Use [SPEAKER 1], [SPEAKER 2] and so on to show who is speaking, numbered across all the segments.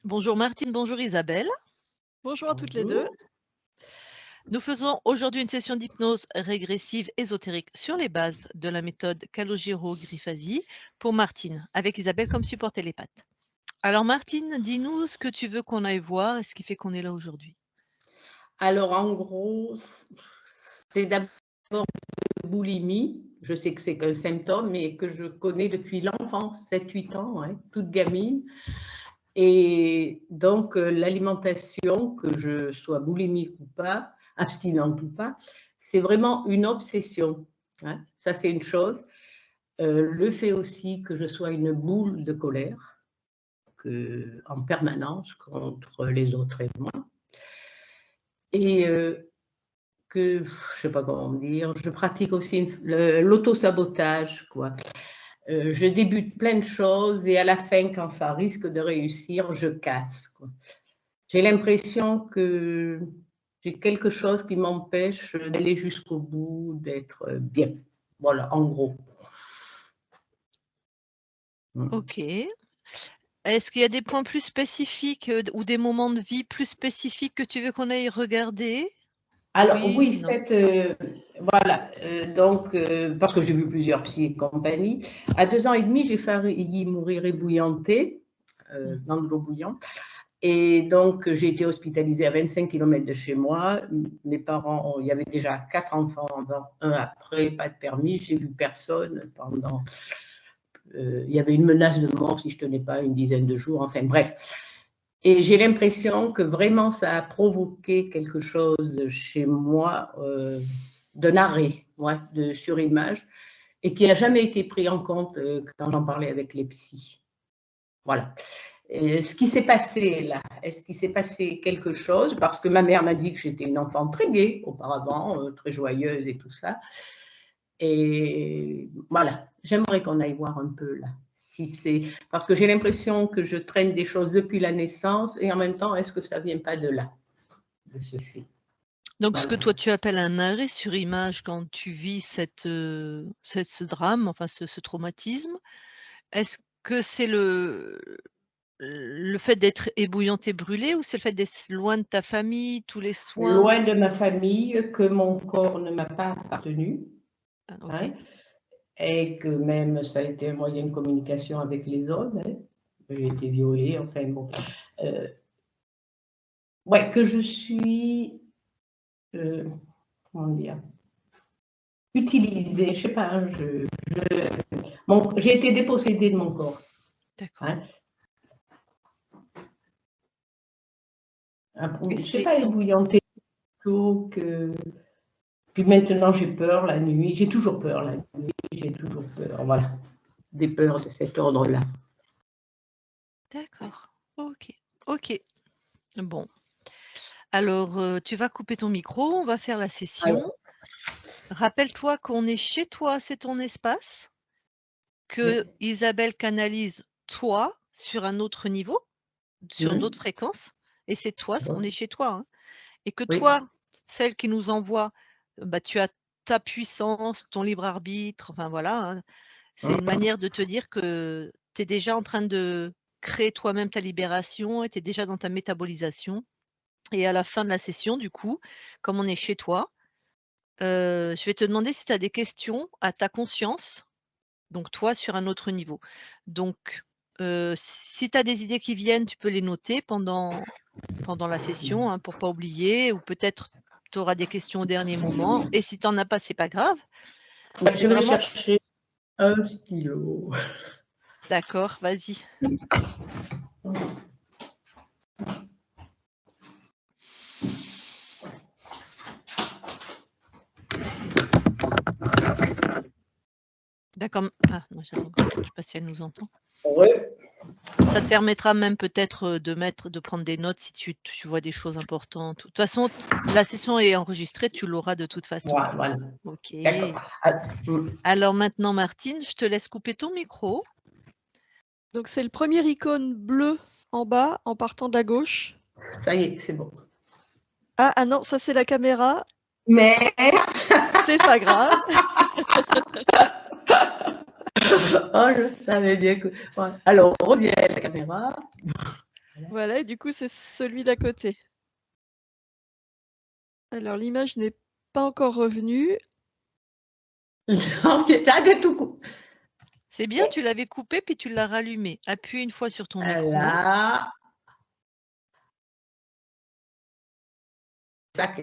[SPEAKER 1] Bonjour Martine, bonjour Isabelle.
[SPEAKER 2] Bonjour à toutes les deux.
[SPEAKER 1] Nous faisons aujourd'hui une session d'hypnose régressive ésotérique sur les bases de la méthode Calogero-Grifasi pour Martine, avec Isabelle comme support télépathe. Alors Martine, dis-nous ce que tu veux qu'on aille voir et ce qui fait qu'on est là aujourd'hui.
[SPEAKER 2] Alors en gros, c'est d'abord la boulimie. Je sais que c'est qu'un symptôme, mais que je connais depuis l'enfance, 7-8 ans, hein, toute gamine. Et donc l'alimentation, que je sois boulimique ou pas, abstinente ou pas, c'est vraiment une obsession. Hein. Ça, c'est une chose. Le fait aussi que je sois une boule de colère en permanence contre les autres et moi. Et que, je ne sais pas comment dire, je pratique aussi l'auto-sabotage, quoi. Je débute plein de choses et à la fin, quand ça risque de réussir, je casse, quoi. J'ai l'impression que j'ai quelque chose qui m'empêche d'aller jusqu'au bout, d'être bien. Voilà, en gros.
[SPEAKER 1] Ok. Est-ce qu'il y a des points plus spécifiques ou des moments de vie plus spécifiques que tu veux qu'on aille regarder?
[SPEAKER 2] Alors oui,
[SPEAKER 1] non.
[SPEAKER 2] voilà, donc parce que j'ai vu plusieurs psy et compagnie. À 2 ans et demi, j'ai failli mourir ébouillantée dans de l'eau bouillante. Et donc, j'ai été hospitalisée à 25 km de chez moi. Mes parents, il y avait déjà 4 enfants, un après, pas de permis. J'ai vu personne pendant. Il y avait une menace de mort si je tenais pas une dizaine de jours. Enfin, bref. Et j'ai l'impression que vraiment, ça a provoqué quelque chose chez moi d'un arrêt, de surimage, et qui n'a jamais été pris en compte quand j'en parlais avec les psys. Voilà. Ce qui s'est passé là, est-ce qu'il s'est passé quelque chose? Parce que ma mère m'a dit que j'étais une enfant très gaie auparavant, très joyeuse et tout ça. Et voilà, j'aimerais qu'on aille voir un peu là. Si c'est parce que j'ai l'impression que je traîne des choses depuis la naissance et en même temps, est-ce que ça vient pas de là, de ce fait?
[SPEAKER 1] Donc, ce que toi tu appelles un arrêt sur image quand tu vis ce drame, enfin ce traumatisme, est-ce que c'est le fait d'être ébouillante et brûlée ou c'est le fait d'être loin de ta famille, tous les soins?
[SPEAKER 2] Loin de ma famille, que mon corps ne m'a pas appartenu.
[SPEAKER 1] Ah, OK.
[SPEAKER 2] Hein, et que même ça a été un moyen de communication avec les hommes. Hein. J'ai été violée, enfin bon. Ouais, que je suis, comment dire, utilisée, je sais pas, j'ai été dépossédée de mon corps.
[SPEAKER 1] D'accord.
[SPEAKER 2] Hein. Je sais pas, ébouillantée plutôt que. Puis maintenant, j'ai peur la nuit. J'ai toujours peur la nuit. J'ai toujours peur. Voilà. Des peurs de cet ordre-là.
[SPEAKER 1] D'accord. OK. OK. Bon. Alors, tu vas couper ton micro, on va faire la session.
[SPEAKER 2] Alors,
[SPEAKER 1] Rappelle-toi qu'on est chez toi, c'est ton espace, que
[SPEAKER 2] oui.
[SPEAKER 1] Isabelle canalise toi sur un autre niveau, sur d'autres fréquences, et c'est toi, on est chez toi, hein, et que
[SPEAKER 2] Oui.
[SPEAKER 1] toi, celle qui nous envoie, bah, tu as ta puissance, ton libre arbitre, enfin voilà, hein. C'est une manière de te dire que tu es déjà en train de créer toi-même ta libération et tu es déjà dans ta métabolisation. Et à la fin de la session, du coup, comme on est chez toi, je vais te demander si tu as des questions à ta conscience, donc toi sur un autre niveau. Donc, si tu as des idées qui viennent, tu peux les noter pendant la session, hein, pour pas oublier, ou peut-être tu auras des questions au dernier moment, et si tu en as pas, c'est pas grave.
[SPEAKER 2] Bah,
[SPEAKER 1] C'est
[SPEAKER 2] je vais
[SPEAKER 1] vraiment
[SPEAKER 2] chercher un stylo.
[SPEAKER 1] d'accord, vas-y. D'accord, ah non, j'attends encore, je sais pas si elle nous entend.
[SPEAKER 2] Oui.
[SPEAKER 1] Ça te permettra même peut-être, de prendre des notes si tu vois des choses importantes. De toute façon, la session est enregistrée, tu l'auras de toute façon.
[SPEAKER 2] Voilà.
[SPEAKER 1] OK.
[SPEAKER 2] D'accord.
[SPEAKER 1] Alors maintenant Martine, je te laisse couper ton micro.
[SPEAKER 3] Donc c'est le premier icône bleu en bas, en partant de la gauche.
[SPEAKER 2] Ça y est, c'est bon.
[SPEAKER 3] Ah non, ça c'est la caméra.
[SPEAKER 2] Mais
[SPEAKER 3] C'est pas grave.
[SPEAKER 2] oh, je savais bien que. Alors, on revient à la caméra.
[SPEAKER 3] Voilà, et du coup, c'est celui d'à côté. Alors, l'image n'est pas encore revenue.
[SPEAKER 2] Non, pas de tout coup.
[SPEAKER 1] C'est bien, tu l'avais coupé puis tu l'as rallumé. Appuie une fois sur ton micro.
[SPEAKER 2] Là.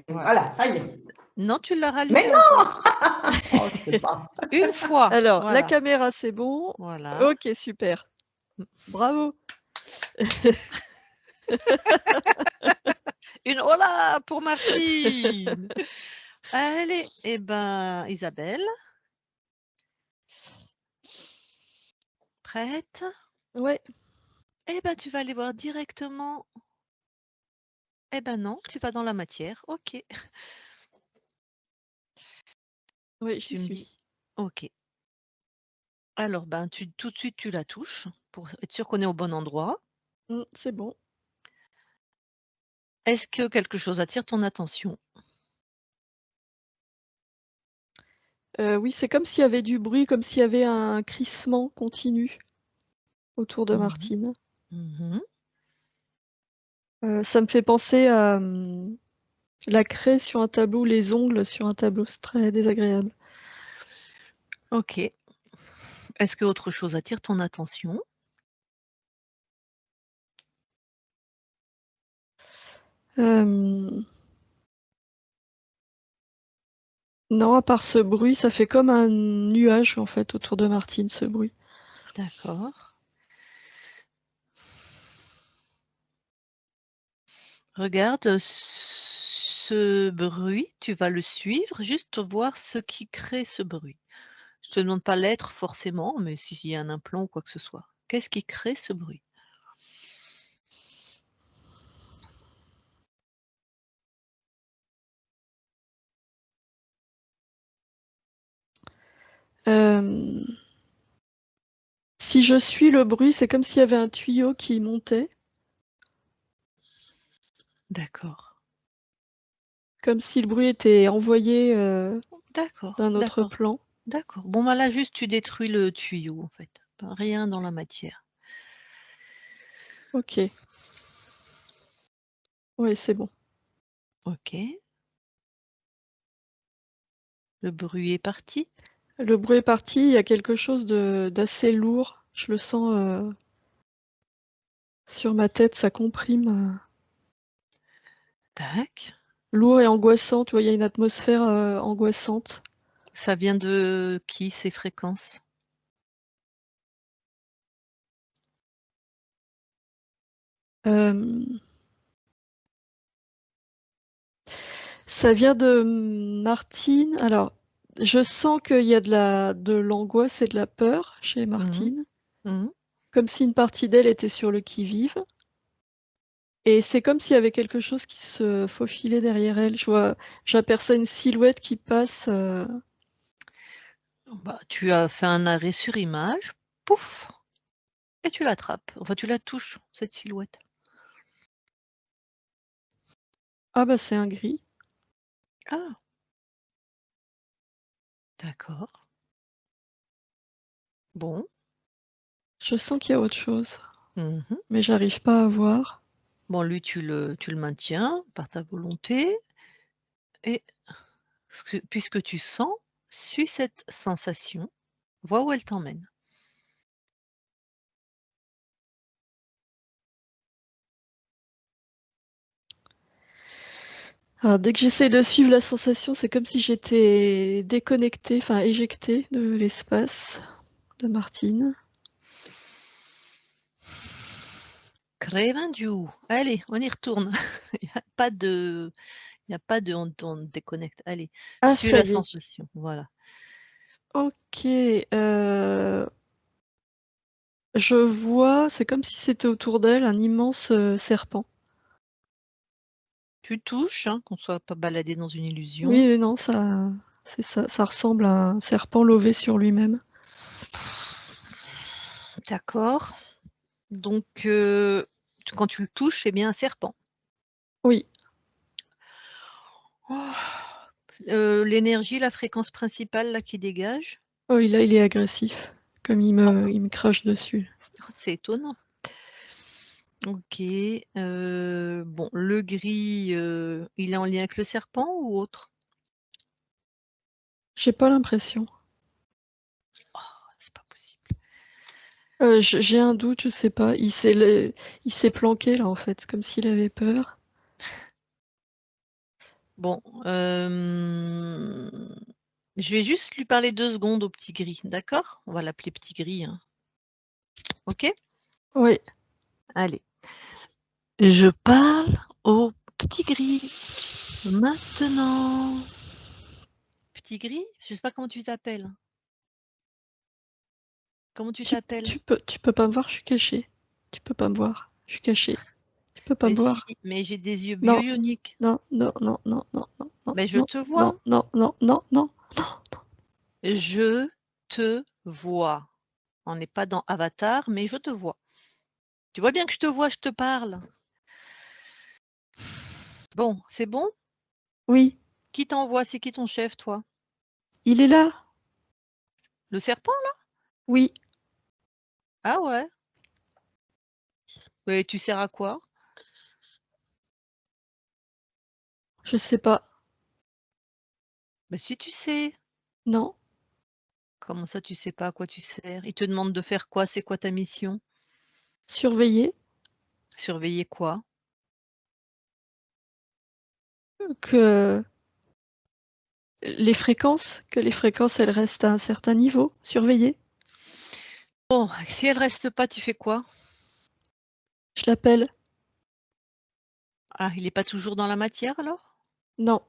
[SPEAKER 2] Voilà, ça y est.
[SPEAKER 1] Non, tu l'as
[SPEAKER 2] Mais
[SPEAKER 1] rallumé
[SPEAKER 2] non
[SPEAKER 1] encore.
[SPEAKER 2] Oh, c'est pas.
[SPEAKER 1] Une fois.
[SPEAKER 3] Alors, la
[SPEAKER 1] Voilà.
[SPEAKER 3] caméra, c'est bon.
[SPEAKER 1] Voilà.
[SPEAKER 3] Ok, super. Bravo.
[SPEAKER 1] Une hola pour Martine. Allez, eh ben, Isabelle. Prête?
[SPEAKER 3] Ouais.
[SPEAKER 1] Eh ben, tu vas aller voir directement. Eh ben non, tu vas dans la matière. Ok.
[SPEAKER 3] Oui, j'y
[SPEAKER 1] Tu me dis.
[SPEAKER 3] suis.
[SPEAKER 1] Ok. Alors, ben, tout de suite, tu la touches pour être sûr qu'on est au bon endroit.
[SPEAKER 3] C'est bon.
[SPEAKER 1] Est-ce que quelque chose attire ton attention?
[SPEAKER 3] Oui, c'est comme s'il y avait du bruit, comme s'il y avait un crissement continu autour de Martine.
[SPEAKER 1] Mhm.
[SPEAKER 3] Ça me fait penser à la craie sur un tableau, les ongles sur un tableau. C'est très désagréable.
[SPEAKER 1] Ok. Est-ce que autre chose attire ton attention?
[SPEAKER 3] Non, à part ce bruit, ça fait comme un nuage en fait autour de Martine, ce bruit.
[SPEAKER 1] D'accord. Regarde ce bruit, tu vas le suivre, juste voir ce qui crée ce bruit. Je te demande pas l'être forcément, mais s'il y a un implant ou quoi que ce soit. Qu'est-ce qui crée ce bruit?
[SPEAKER 3] Si je suis le bruit, c'est comme s'il y avait un tuyau qui montait,
[SPEAKER 1] D'accord.
[SPEAKER 3] comme si le bruit était envoyé
[SPEAKER 1] D'accord,
[SPEAKER 3] d'un autre
[SPEAKER 1] d'accord,
[SPEAKER 3] plan.
[SPEAKER 1] d'accord. Bon, ben là, juste tu détruis le tuyau, en fait. Rien dans la matière.
[SPEAKER 3] Ok. Oui, c'est bon.
[SPEAKER 1] Ok. Le bruit est parti.
[SPEAKER 3] Le bruit est parti, il y a quelque chose d'assez lourd. Je le sens sur ma tête, ça comprime.
[SPEAKER 1] Tac.
[SPEAKER 3] Lourd et angoissant, tu vois, il y a une atmosphère angoissante.
[SPEAKER 1] Ça vient de qui, ces fréquences?
[SPEAKER 3] Ça vient de Martine. Alors, je sens qu'il y a de l'angoisse et de la peur chez
[SPEAKER 1] Mhm.
[SPEAKER 3] Martine,
[SPEAKER 1] Mhm.
[SPEAKER 3] comme si une partie d'elle était sur le qui-vive. Et c'est comme s'il y avait quelque chose qui se faufilait derrière elle. J'aperçois une silhouette qui passe.
[SPEAKER 1] Bah, tu as fait un arrêt sur image. Pouf! Et tu l'attrapes. Enfin, tu la touches, cette silhouette.
[SPEAKER 3] Ah bah c'est un gris.
[SPEAKER 1] Ah, d'accord. Bon.
[SPEAKER 3] Je sens qu'il y a autre chose,
[SPEAKER 1] Mhm.
[SPEAKER 3] mais j'arrive pas à voir.
[SPEAKER 1] Bon, lui, tu le maintiens par ta volonté. Et puisque tu sens, suis cette sensation, vois où elle t'emmène.
[SPEAKER 3] Alors, dès que j'essaie de suivre la sensation, c'est comme si j'étais déconnectée, enfin éjectée de l'espace de Martine.
[SPEAKER 1] Crevendiou. Allez, on y retourne. Il n'y a pas de, on déconnecte. Allez,
[SPEAKER 3] Ah,
[SPEAKER 1] suis
[SPEAKER 3] ça
[SPEAKER 1] la
[SPEAKER 3] y est.
[SPEAKER 1] sensation. Voilà.
[SPEAKER 3] Ok. Je vois, c'est comme si c'était autour d'elle un immense serpent.
[SPEAKER 1] Tu touches, hein, qu'on ne soit pas baladé dans une illusion.
[SPEAKER 3] Oui, non, c'est ça. Ça ressemble à un serpent lové sur lui-même.
[SPEAKER 1] D'accord. Donc, quand tu le touches, c'est bien un serpent.
[SPEAKER 3] Oui.
[SPEAKER 1] Oh. L'énergie, la fréquence principale là, qui dégage,
[SPEAKER 3] Oh, là, il est agressif. Comme il me crache dessus.
[SPEAKER 1] c'est étonnant. Ok. Bon, le gris, il est en lien avec le serpent ou autre?
[SPEAKER 3] J'ai pas l'impression.
[SPEAKER 1] Oh, c'est pas possible.
[SPEAKER 3] J'ai un doute, je sais pas. Il s'est planqué là en fait, comme s'il avait peur.
[SPEAKER 1] Bon, je vais juste lui parler 2 secondes au petit gris, d'accord? On va l'appeler petit gris, hein. Ok?
[SPEAKER 3] Oui.
[SPEAKER 1] Allez. Je parle au petit gris. Maintenant. Petit gris? Je sais pas comment tu t'appelles. Comment tu t'appelles?
[SPEAKER 3] Tu peux pas me voir, je suis cachée. Tu peux pas me voir, je suis cachée. Tu peux pas
[SPEAKER 1] Mais
[SPEAKER 3] me
[SPEAKER 1] si,
[SPEAKER 3] voir.
[SPEAKER 1] mais j'ai des yeux
[SPEAKER 3] Non,
[SPEAKER 1] bioniques.
[SPEAKER 3] non, non, non, non, non, non, non,
[SPEAKER 1] Mais je
[SPEAKER 3] non,
[SPEAKER 1] te
[SPEAKER 3] non,
[SPEAKER 1] vois.
[SPEAKER 3] non, non, non, non.
[SPEAKER 1] Je te vois. On n'est pas dans Avatar, mais je te vois. Tu vois bien que je te vois, je te parle. Bon, c'est bon?
[SPEAKER 3] Oui,
[SPEAKER 1] Qui t'envoie? C'est qui ton chef, toi?
[SPEAKER 3] il est là.
[SPEAKER 1] Le serpent, là?
[SPEAKER 3] Oui,
[SPEAKER 1] Ah ouais. Mais tu sers à quoi?
[SPEAKER 3] je sais pas.
[SPEAKER 1] Bah si tu sais.
[SPEAKER 3] Non,
[SPEAKER 1] Comment ça, tu sais pas à quoi tu sers? Il te demande de faire quoi? C'est quoi ta mission?
[SPEAKER 3] surveiller
[SPEAKER 1] Surveiller quoi?
[SPEAKER 3] que que les fréquences elles restent à un certain niveau. Surveiller.
[SPEAKER 1] Bon, si elle reste pas, tu fais quoi?
[SPEAKER 3] Je l'appelle.
[SPEAKER 1] Ah, il est pas toujours dans la matière alors?
[SPEAKER 3] Non,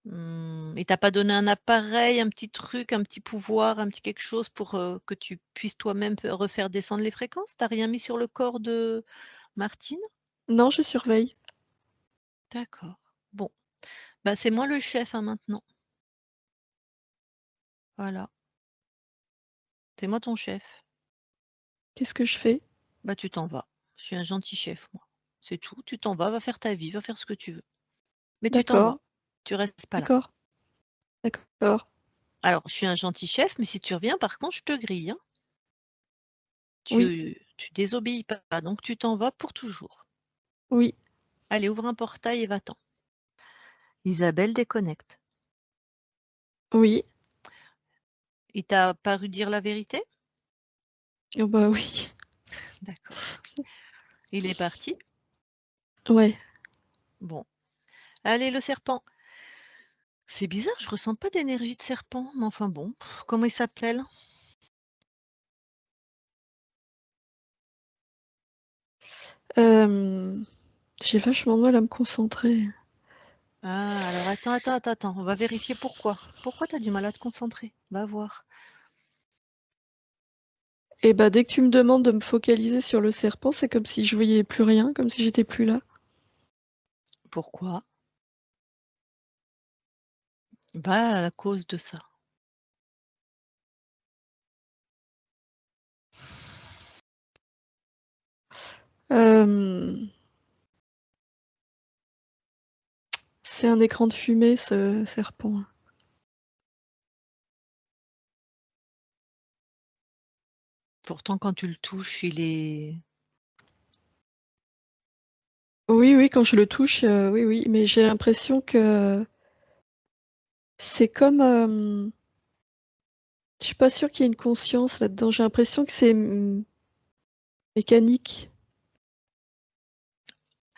[SPEAKER 1] Il t'a pas donné un appareil, un petit truc, un petit pouvoir, un petit quelque chose pour, que tu puisses toi-même refaire descendre les fréquences? T'as rien mis sur le corps de Martine?
[SPEAKER 3] non, je surveille.
[SPEAKER 1] D'accord. Bon, bah, c'est moi le chef, hein, maintenant. Voilà, c'est moi ton chef.
[SPEAKER 3] Qu'est-ce que je fais?
[SPEAKER 1] Bah, tu t'en vas. Je suis un gentil chef, moi. C'est tout, tu t'en vas, va faire ta vie, va faire ce que tu veux. Mais tu t'en vas,
[SPEAKER 3] D'accord,
[SPEAKER 1] tu restes pas là.
[SPEAKER 3] d'accord, d'accord.
[SPEAKER 1] Alors, je suis un gentil chef, mais si tu reviens, par contre, je te grille, hein.
[SPEAKER 3] Oui,
[SPEAKER 1] Tu désobéis pas, donc tu t'en vas pour toujours.
[SPEAKER 3] oui,
[SPEAKER 1] Allez, ouvre un portail et va-t'en. Isabelle déconnecte.
[SPEAKER 3] oui.
[SPEAKER 1] Il t'a paru dire la vérité?
[SPEAKER 3] Oh bah oui.
[SPEAKER 1] D'accord. Il est parti?
[SPEAKER 3] Ouais.
[SPEAKER 1] Bon. Allez, le serpent. C'est bizarre, je ressens pas d'énergie de serpent, mais enfin bon. Comment il s'appelle?
[SPEAKER 3] J'ai vachement de mal à me concentrer.
[SPEAKER 1] Ah, alors attends, on va vérifier pourquoi. Pourquoi tu as du mal à te concentrer? Va voir.
[SPEAKER 3] Et bah dès que tu me demandes de me focaliser sur le serpent, c'est comme si je voyais plus rien, comme si j'étais plus là.
[SPEAKER 1] Pourquoi? Va à la cause de ça.
[SPEAKER 3] Euh, C'est un écran de fumée, ce serpent.
[SPEAKER 1] Pourtant, quand tu le touches, il est.
[SPEAKER 3] Oui, oui, quand je le touche, oui, oui, mais j'ai l'impression que c'est comme. Je suis pas sûre qu'il y ait une conscience là-dedans. J'ai l'impression que c'est mécanique.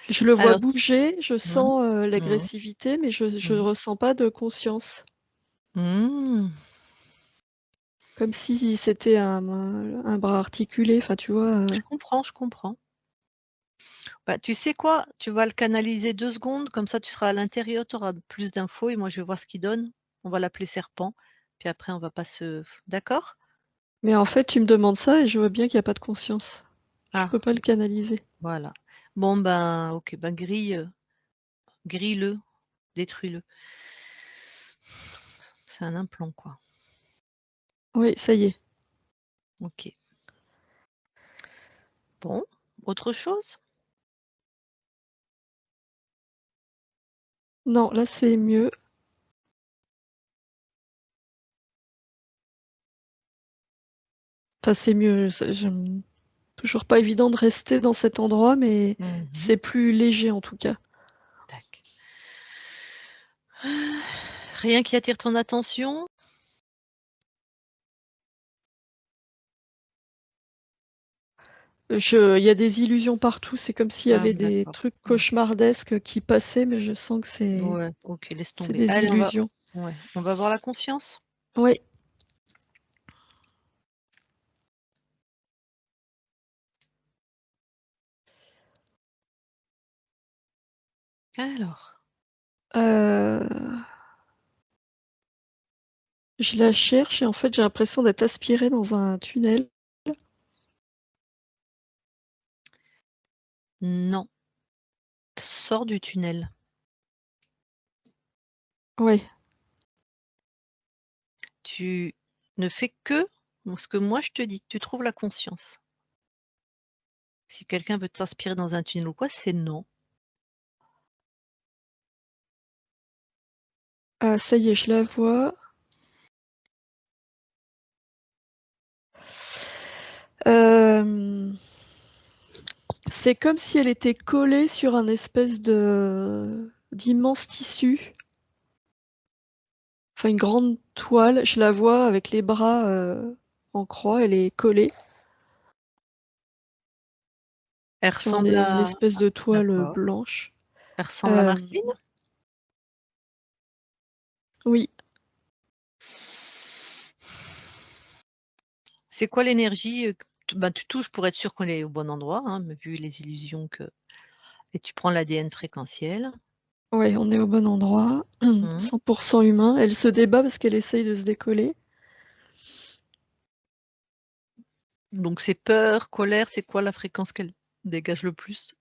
[SPEAKER 3] Je le vois
[SPEAKER 1] Alors,
[SPEAKER 3] bouger, je
[SPEAKER 1] mmh,
[SPEAKER 3] sens
[SPEAKER 1] mmh,
[SPEAKER 3] l'agressivité, mais je
[SPEAKER 1] mmh,
[SPEAKER 3] ressens pas de conscience.
[SPEAKER 1] mmh.
[SPEAKER 3] Comme si c'était un bras articulé, enfin tu vois.
[SPEAKER 1] Je comprends, je comprends. Bah, tu sais quoi? Tu vas le canaliser 2 secondes, comme ça tu seras à l'intérieur, tu auras plus d'infos et moi je vais voir ce qu'il donne. On va l'appeler serpent, puis après on va pas se d'accord?
[SPEAKER 3] Mais en fait, tu me demandes ça et je vois bien qu'il y a pas de conscience. Je
[SPEAKER 1] Ah,
[SPEAKER 3] peux pas le canaliser.
[SPEAKER 1] voilà. Bon ben, OK, ben grille-le, détruis-le. C'est un implant, quoi.
[SPEAKER 3] Oui, ça y est.
[SPEAKER 1] OK. Bon, autre chose?
[SPEAKER 3] Non, là c'est mieux. Enfin, c'est mieux. Toujours pas évident de rester dans cet endroit, mais
[SPEAKER 1] Mhm.
[SPEAKER 3] c'est plus léger en tout cas.
[SPEAKER 1] Tac. Rien qui attire ton attention?
[SPEAKER 3] Il y a des illusions partout, c'est comme s'il y avait des
[SPEAKER 1] D'accord.
[SPEAKER 3] trucs cauchemardesques qui passaient, mais je sens que c'est
[SPEAKER 1] Ouais, ok, laisse tomber.
[SPEAKER 3] des
[SPEAKER 1] Allez,
[SPEAKER 3] illusions.
[SPEAKER 1] on va voir la conscience.
[SPEAKER 3] Oui.
[SPEAKER 1] Alors,
[SPEAKER 3] Je la cherche et en fait j'ai l'impression d'être aspirée dans un tunnel.
[SPEAKER 1] non. Sors du tunnel.
[SPEAKER 3] Ouais.
[SPEAKER 1] Tu ne fais que ce que moi je te dis. Tu trouves la conscience. Si quelqu'un veut t'inspirer dans un tunnel ou quoi, c'est non.
[SPEAKER 3] Ah, ça y est, je la vois. C'est comme si elle était collée sur un espèce d'immense tissu. Enfin, une grande toile. Je la vois avec les bras en croix, elle est collée
[SPEAKER 1] Elle
[SPEAKER 3] sur
[SPEAKER 1] ressemble
[SPEAKER 3] une
[SPEAKER 1] à...
[SPEAKER 3] espèce de toile
[SPEAKER 1] D'accord.
[SPEAKER 3] blanche.
[SPEAKER 1] Elle ressemble à Martine?
[SPEAKER 3] Oui.
[SPEAKER 1] C'est quoi l'énergie que tu touches pour être sûr qu'on est au bon endroit, hein, vu les illusions que... Et tu prends l'ADN fréquentiel.
[SPEAKER 3] Ouais, on est au bon endroit.
[SPEAKER 1] Mhm.
[SPEAKER 3] 100% humain. Elle se débat parce qu'elle essaye de se décoller.
[SPEAKER 1] Donc c'est peur, colère, c'est quoi la fréquence qu'elle dégage le plus?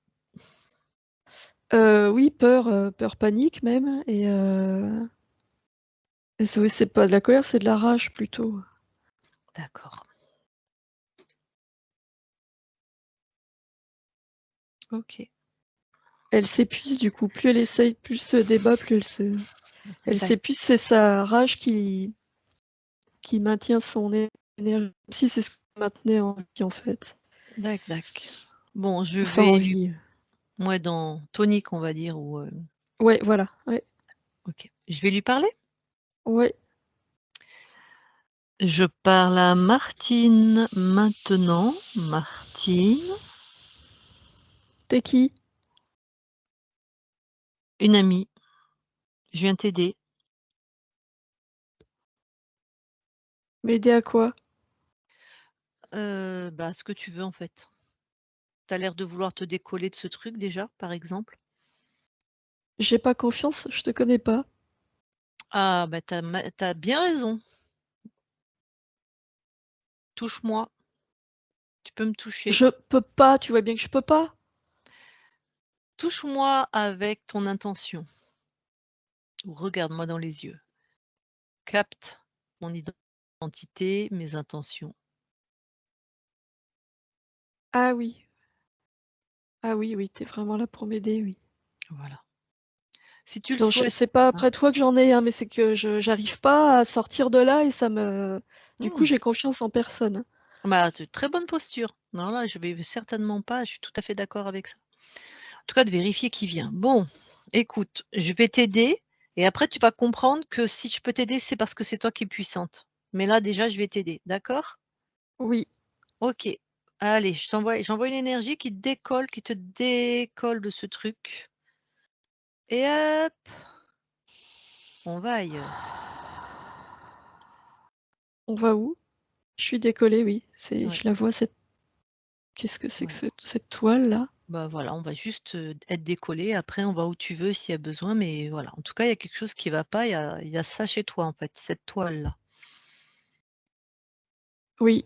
[SPEAKER 3] Oui, peur, peur panique même. Et c'est pas de la colère, c'est de la rage plutôt.
[SPEAKER 1] D'accord. Ok.
[SPEAKER 3] Elle s'épuise du coup. Plus elle essaye, plus se débat, plus elle
[SPEAKER 1] Tac,
[SPEAKER 3] s'épuise. C'est sa rage qui maintient son énergie. Si c'est ce qui maintenait en vie en fait.
[SPEAKER 1] tac, tac. Bon, je
[SPEAKER 3] Enfin en
[SPEAKER 1] vais lui...
[SPEAKER 3] vie.
[SPEAKER 1] Moi, dans tonique, on va dire, ou...
[SPEAKER 3] Ouais, voilà. Ouais.
[SPEAKER 1] Ok. Je vais lui parler.
[SPEAKER 3] Ouais.
[SPEAKER 1] Je parle à Martine maintenant. Martine,
[SPEAKER 3] T'es qui?
[SPEAKER 1] une amie. Je viens t'aider.
[SPEAKER 3] M'aider à quoi?
[SPEAKER 1] Ce que tu veux en fait. Tu as l'air de vouloir te décoller de ce truc déjà, par exemple.
[SPEAKER 3] J'ai pas confiance, je te connais pas.
[SPEAKER 1] Ah, bah t'as bien raison. Touche-moi. Tu peux me toucher.
[SPEAKER 3] Je peux pas, tu vois bien que je peux pas.
[SPEAKER 1] Touche-moi avec ton intention. Ou regarde-moi dans les yeux. Capte mon identité, mes intentions.
[SPEAKER 3] Ah oui. Ah oui, oui, t'es vraiment là pour m'aider, oui.
[SPEAKER 1] Voilà. Si tu le
[SPEAKER 3] Non,
[SPEAKER 1] souhaites.
[SPEAKER 3] c'est pas
[SPEAKER 1] Hein.
[SPEAKER 3] après toi que j'en ai, hein, mais c'est que j'arrive pas à sortir de là et ça me. Du coup,
[SPEAKER 1] Hmm.
[SPEAKER 3] j'ai confiance en personne.
[SPEAKER 1] Bah, très bonne posture. Non, là, je vais certainement pas. Je suis tout à fait d'accord avec ça. En tout cas, de vérifier qui vient. Bon, écoute, je vais t'aider et après, tu vas comprendre que si je peux t'aider, c'est parce que c'est toi qui es puissante. Mais là, déjà, je vais t'aider. D'accord?
[SPEAKER 3] Oui.
[SPEAKER 1] Ok. Allez, j'envoie une énergie qui te décolle, qui te décolle de ce truc. Et hop, on va ailleurs.
[SPEAKER 3] On va où? Je suis décollée, oui.
[SPEAKER 1] Ouais,
[SPEAKER 3] Je la vois, cette. Qu'est-ce que c'est que
[SPEAKER 1] voilà.
[SPEAKER 3] cette toile-là?
[SPEAKER 1] Bah voilà, on va juste être décollé. Après, on va où tu veux s'il y a besoin. Mais voilà, en tout cas, il y a quelque chose qui va pas. Il y a ça chez toi, en fait, cette toile-là.
[SPEAKER 3] Oui.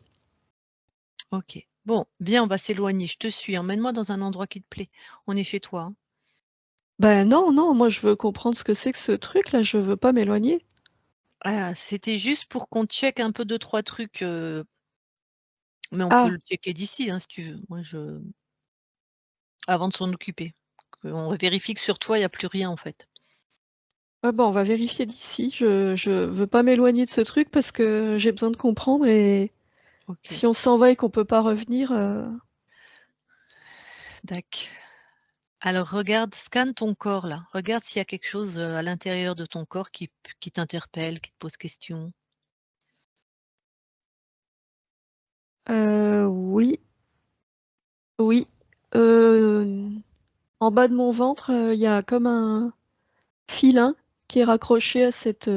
[SPEAKER 1] Ok. Bon, viens, on va s'éloigner. Je te suis. Emmène-moi dans un endroit qui te plaît. On est chez toi. Hein.
[SPEAKER 3] Ben non, non, moi je veux comprendre ce que c'est que ce truc-là, je veux pas m'éloigner.
[SPEAKER 1] Ah, c'était juste pour qu'on check un peu deux, trois trucs. Mais on peut
[SPEAKER 3] Ah,
[SPEAKER 1] le checker d'ici, hein, si tu veux. Avant de s'en occuper. On vérifie que sur toi, il n'y a plus rien, en fait.
[SPEAKER 3] ouais, bon, on va vérifier d'ici. Je veux pas m'éloigner de ce truc parce que j'ai besoin de comprendre et
[SPEAKER 1] Ok.
[SPEAKER 3] si on s'en va et qu'on peut pas revenir,
[SPEAKER 1] Tac. Alors regarde, scanne ton corps là. Regarde s'il y a quelque chose, à l'intérieur de ton corps qui t'interpelle, qui te pose question.
[SPEAKER 3] Oui, oui. En bas de mon ventre, il y a comme un filin qui est raccroché à cette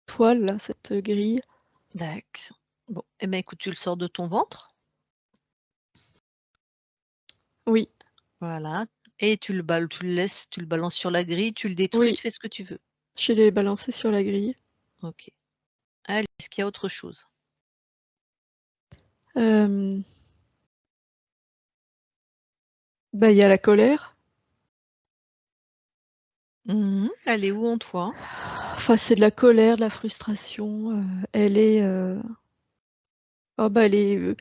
[SPEAKER 3] toile là, cette grille.
[SPEAKER 1] Dac. Bon, eh ben écoute, tu le sors de ton ventre.
[SPEAKER 3] Oui,
[SPEAKER 1] Voilà. Et tu le laisses, tu le balances sur la grille, tu le détruis,
[SPEAKER 3] oui,
[SPEAKER 1] tu fais ce que tu veux.
[SPEAKER 3] je l'ai balancé sur la grille.
[SPEAKER 1] OK. Allez, est-ce qu'il y a autre chose?
[SPEAKER 3] Euh, Bah, il y a la colère.
[SPEAKER 1] Elle est où en toi?
[SPEAKER 3] Enfin, c'est de la colère, de la frustration. Elle est, oh bah, elle est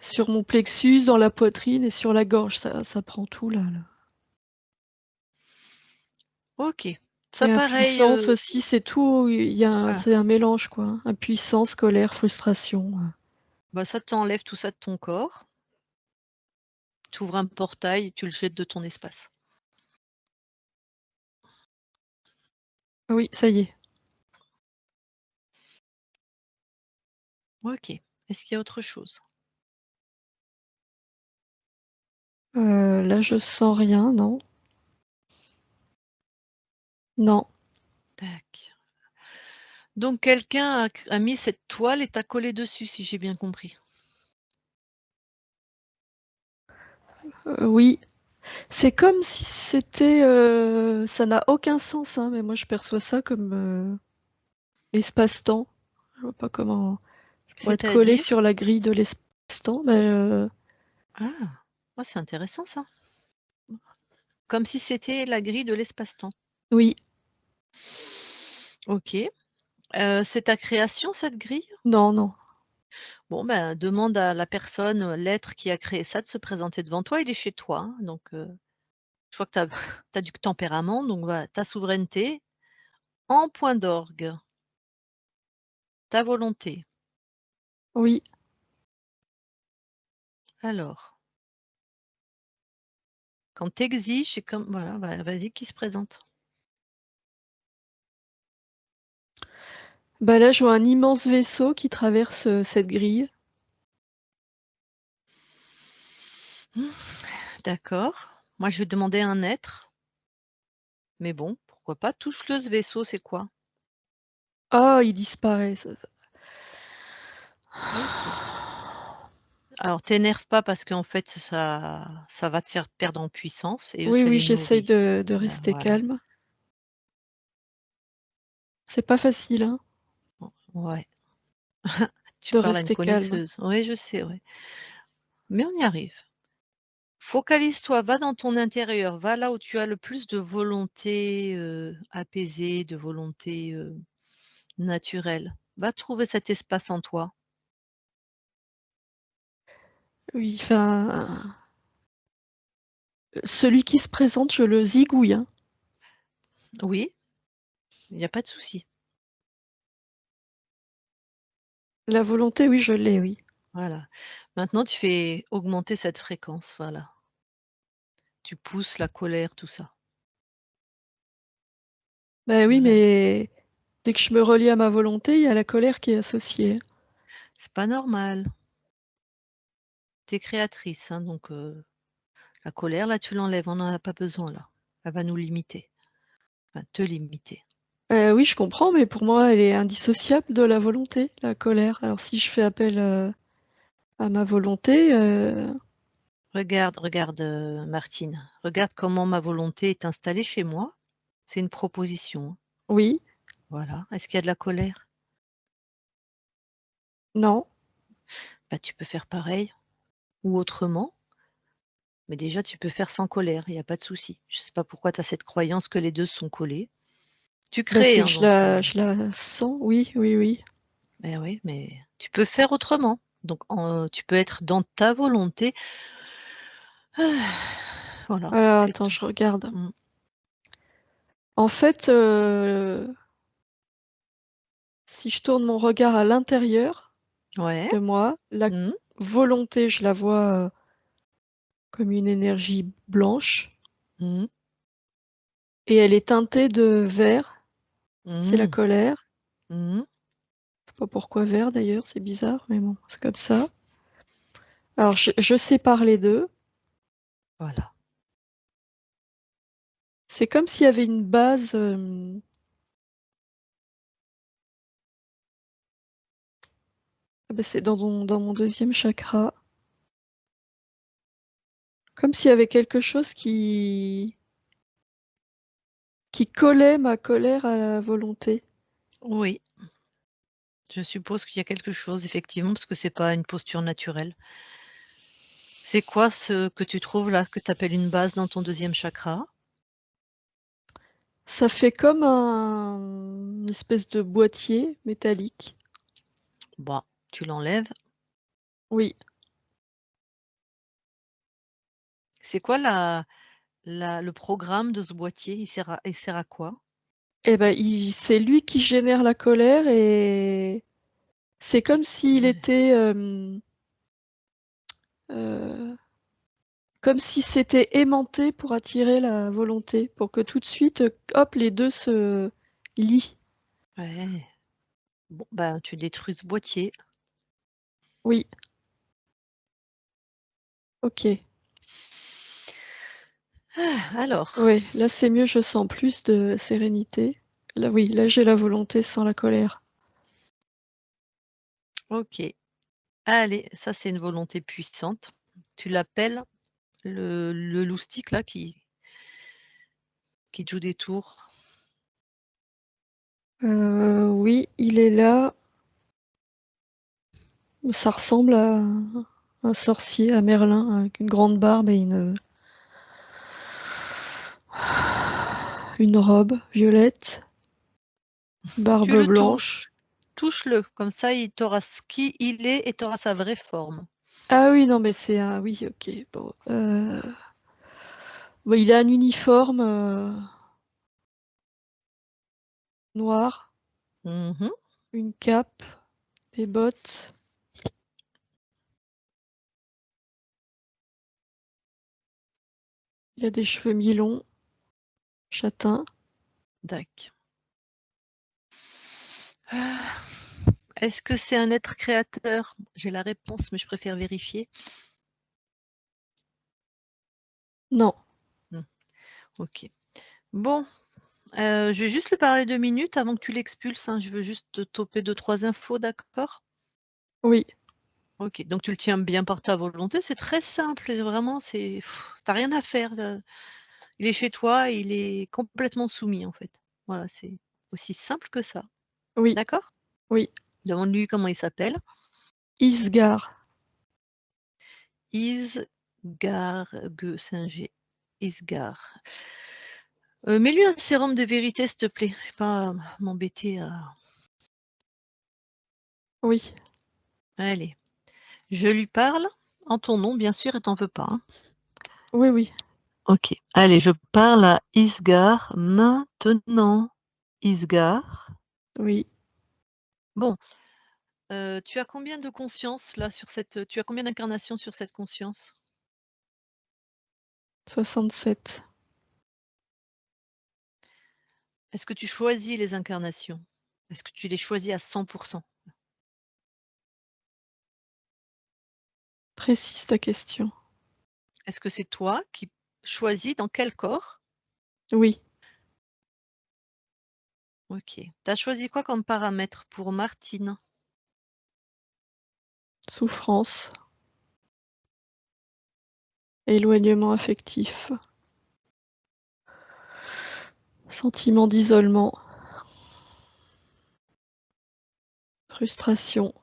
[SPEAKER 3] sur mon plexus, dans la poitrine et sur la gorge. Ça prend tout là.
[SPEAKER 1] OK. Ça
[SPEAKER 3] Et
[SPEAKER 1] pareil,
[SPEAKER 3] impuissance aussi, c'est tout.
[SPEAKER 1] ah,
[SPEAKER 3] C'est un mélange quoi. Impuissance, colère, frustration.
[SPEAKER 1] bah ça t'enlève tout ça de ton corps. Tu ouvres un portail et tu le jettes de ton espace.
[SPEAKER 3] Oui, ça y est.
[SPEAKER 1] OK. Est-ce qu'il y a autre chose?
[SPEAKER 3] Là, je sens rien, non? Non.
[SPEAKER 1] Tac. Donc quelqu'un a mis cette toile et t'a collé dessus, si j'ai bien compris?
[SPEAKER 3] Oui. C'est comme si c'était. Ça n'a aucun sens, hein, mais moi je perçois ça comme l'espace-temps. Je vois pas comment. Je pourrais être collé
[SPEAKER 1] C'est-à-dire?
[SPEAKER 3] sur la grille de l'espace-temps, mais
[SPEAKER 1] Ah! Ah, c'est intéressant ça. Comme si c'était la grille de l'espace-temps.
[SPEAKER 3] oui.
[SPEAKER 1] OK. C'est ta création cette grille?
[SPEAKER 3] Non, non.
[SPEAKER 1] Bon, ben, demande à la personne, l'être qui a créé ça de se présenter devant toi. Il est chez toi, hein, donc je vois que tu as du tempérament, donc voilà, ta souveraineté en point d'orgue, ta volonté.
[SPEAKER 3] Oui.
[SPEAKER 1] Alors, quand tu exiges, c'est comme voilà, bah, vas-y, qui se présente?
[SPEAKER 3] Bah là, je vois un immense vaisseau qui traverse cette grille.
[SPEAKER 1] Mmh, d'accord. Moi, je vais demander à un être, mais bon, pourquoi pas? Touche-le ce vaisseau, c'est quoi?
[SPEAKER 3] Ah, il disparaît.
[SPEAKER 1] OK. Alors t'énerve pas parce qu'en fait ça va te faire perdre en puissance et eux,
[SPEAKER 3] Oui,
[SPEAKER 1] ça
[SPEAKER 3] oui,
[SPEAKER 1] les
[SPEAKER 3] j'essaye
[SPEAKER 1] nourrit.
[SPEAKER 3] de
[SPEAKER 1] Bah,
[SPEAKER 3] rester
[SPEAKER 1] voilà.
[SPEAKER 3] calme. C'est pas facile, hein,
[SPEAKER 1] Ouais. Tu
[SPEAKER 3] de
[SPEAKER 1] parles à une
[SPEAKER 3] rester calme.
[SPEAKER 1] connaisseuse. Oui, je sais, ouais. Mais on y arrive. Focalise-toi, va dans ton intérieur, va là où tu as le plus de volonté, apaisée, de volonté, naturelle. Va trouver cet espace en toi.
[SPEAKER 3] Oui, enfin, celui qui se présente, je le zigouille, hein.
[SPEAKER 1] Oui, il y a pas de souci.
[SPEAKER 3] La volonté, oui, je l'ai, oui.
[SPEAKER 1] Voilà. Maintenant tu fais augmenter cette fréquence, voilà. Tu pousses la colère, tout ça.
[SPEAKER 3] Bah oui,
[SPEAKER 1] Vraiment.
[SPEAKER 3] mais dès que je me relie à ma volonté, il y a la colère qui est associée.
[SPEAKER 1] C'est pas normal. Tu es créatrice, hein, donc la colère là, tu l'enlèves, on n'en a pas besoin là. Elle va nous limiter, enfin te limiter.
[SPEAKER 3] Oui, je comprends, mais pour moi, elle est indissociable de la volonté, la colère. Alors si je fais appel à ma volonté,
[SPEAKER 1] Regarde, Martine, regarde comment ma volonté est installée chez moi. C'est une proposition, hein.
[SPEAKER 3] oui,
[SPEAKER 1] Voilà. Est-ce qu'il y a de la colère?
[SPEAKER 3] non,
[SPEAKER 1] Bah, tu peux faire pareil ou autrement, mais déjà tu peux faire sans colère, il y a pas de souci. Je sais pas pourquoi tu as cette croyance que les 2 sont collés. Tu
[SPEAKER 3] bah
[SPEAKER 1] crées,
[SPEAKER 3] c'est que
[SPEAKER 1] hein, donc
[SPEAKER 3] je la sens, oui, oui, oui.
[SPEAKER 1] mais oui, mais tu peux faire autrement. Donc tu peux être dans ta volonté. Voilà,
[SPEAKER 3] Alors,
[SPEAKER 1] c'est
[SPEAKER 3] attends,
[SPEAKER 1] tout.
[SPEAKER 3] je regarde.
[SPEAKER 1] Mmh.
[SPEAKER 3] En fait, si je tourne mon regard à l'intérieur
[SPEAKER 1] Ouais.
[SPEAKER 3] de moi, la
[SPEAKER 1] Mmh.
[SPEAKER 3] volonté, je la vois comme une énergie blanche.
[SPEAKER 1] Mmh.
[SPEAKER 3] Et elle est teintée de vert. C'est la
[SPEAKER 1] Mmh.
[SPEAKER 3] colère.
[SPEAKER 1] Mmh.
[SPEAKER 3] Je sais pas pourquoi vert d'ailleurs, c'est bizarre, mais bon, c'est comme ça. Alors, je sépare les deux.
[SPEAKER 1] Voilà.
[SPEAKER 3] C'est comme s'il y avait une base. Ah bah, c'est dans mon deuxième chakra. Comme s'il y avait quelque chose qui collait ma colère à la volonté.
[SPEAKER 1] Oui, je suppose qu'il y a quelque chose effectivement, parce que c'est pas une posture naturelle. C'est quoi ce que tu trouves là, que tu appelles une base dans ton deuxième chakra?
[SPEAKER 3] Ça fait comme une espèce de boîtier métallique.
[SPEAKER 1] Bah, tu l'enlèves.
[SPEAKER 3] Oui.
[SPEAKER 1] C'est quoi le programme de ce boîtier? Il sert à quoi?
[SPEAKER 3] Et ben, c'est lui qui génère la colère et c'est comme s'il
[SPEAKER 1] Ouais.
[SPEAKER 3] était euh, comme si c'était aimanté pour attirer la volonté, pour que tout de suite, hop, les deux se lient.
[SPEAKER 1] Ouais. Bon, ben, tu détruis ce boîtier.
[SPEAKER 3] Oui, ok.
[SPEAKER 1] Alors,
[SPEAKER 3] Ouais, là c'est mieux, je sens plus de sérénité. Là, oui, là j'ai la volonté sans la colère.
[SPEAKER 1] OK. Allez, ça c'est une volonté puissante. Tu l'appelles le loustic là qui te joue des tours?
[SPEAKER 3] Oui, il est là. Ça ressemble à un sorcier, à Merlin, avec une grande barbe et une robe violette,
[SPEAKER 1] Tu
[SPEAKER 3] barbe
[SPEAKER 1] le
[SPEAKER 3] blanche.
[SPEAKER 1] touches, touche-le, comme ça tu auras ce qui il est et tu auras sa vraie forme.
[SPEAKER 3] Ah oui, non, mais c'est un... Oui, ok, bon. Bon, il a un uniforme noir,
[SPEAKER 1] Mmh.
[SPEAKER 3] une cape, des bottes. Il a des cheveux mi-longs, châtains.
[SPEAKER 1] Dac. Ah, est-ce que c'est un être créateur? J'ai la réponse, mais je préfère vérifier.
[SPEAKER 3] Non,
[SPEAKER 1] Mmh, OK. Bon, je vais juste lui parler 2 minutes avant que tu l'expulses, hein. Je veux juste te toper 2-3 infos, d'accord?
[SPEAKER 3] oui,
[SPEAKER 1] OK, donc tu le tiens bien par ta volonté, c'est très simple et vraiment c'est tu rien à faire, il est chez toi, il est complètement soumis, en fait. Voilà, c'est aussi simple que ça,
[SPEAKER 3] oui,
[SPEAKER 1] d'accord?
[SPEAKER 3] oui.
[SPEAKER 1] Demande-lui comment il s'appelle.
[SPEAKER 3] Isgard.
[SPEAKER 1] C'est un G. Isgard. Mets-lui un sérum de vérité, s'il te plaît. Je vais pas m'embêter à
[SPEAKER 3] Oui,
[SPEAKER 1] allez, je lui parle en ton nom, bien sûr, et t'en veux pas, hein?
[SPEAKER 3] oui, oui.
[SPEAKER 1] OK. Allez, je parle à Isgard maintenant. Isgard.
[SPEAKER 3] Oui.
[SPEAKER 1] Bon, tu as combien de conscience là sur cette, tu as combien d'incarnations sur cette conscience?
[SPEAKER 3] 67.
[SPEAKER 1] Est-ce que tu choisis les incarnations? Est-ce que tu les choisis à 100?
[SPEAKER 3] Précise ta question.
[SPEAKER 1] Est-ce que c'est toi qui choisis dans quel corps?
[SPEAKER 3] Oui.
[SPEAKER 1] OK. Tu as choisi quoi comme paramètre pour Martine?
[SPEAKER 3] Souffrance. Éloignement affectif. Sentiment d'isolement. Frustration.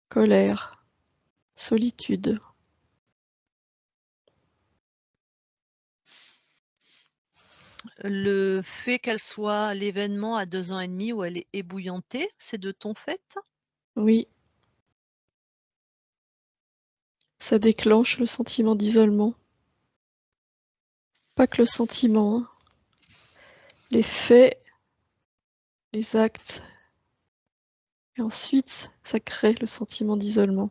[SPEAKER 3] Colère. Solitude.
[SPEAKER 1] Le fait qu'elle soit à l'événement à 2 ans et demi où elle est ébouillantée, c'est de ton fait?
[SPEAKER 3] Oui. Ça déclenche le sentiment d'isolement. Pas que le sentiment, hein. Les faits, les actes Et ensuite, ça crée le sentiment d'isolement.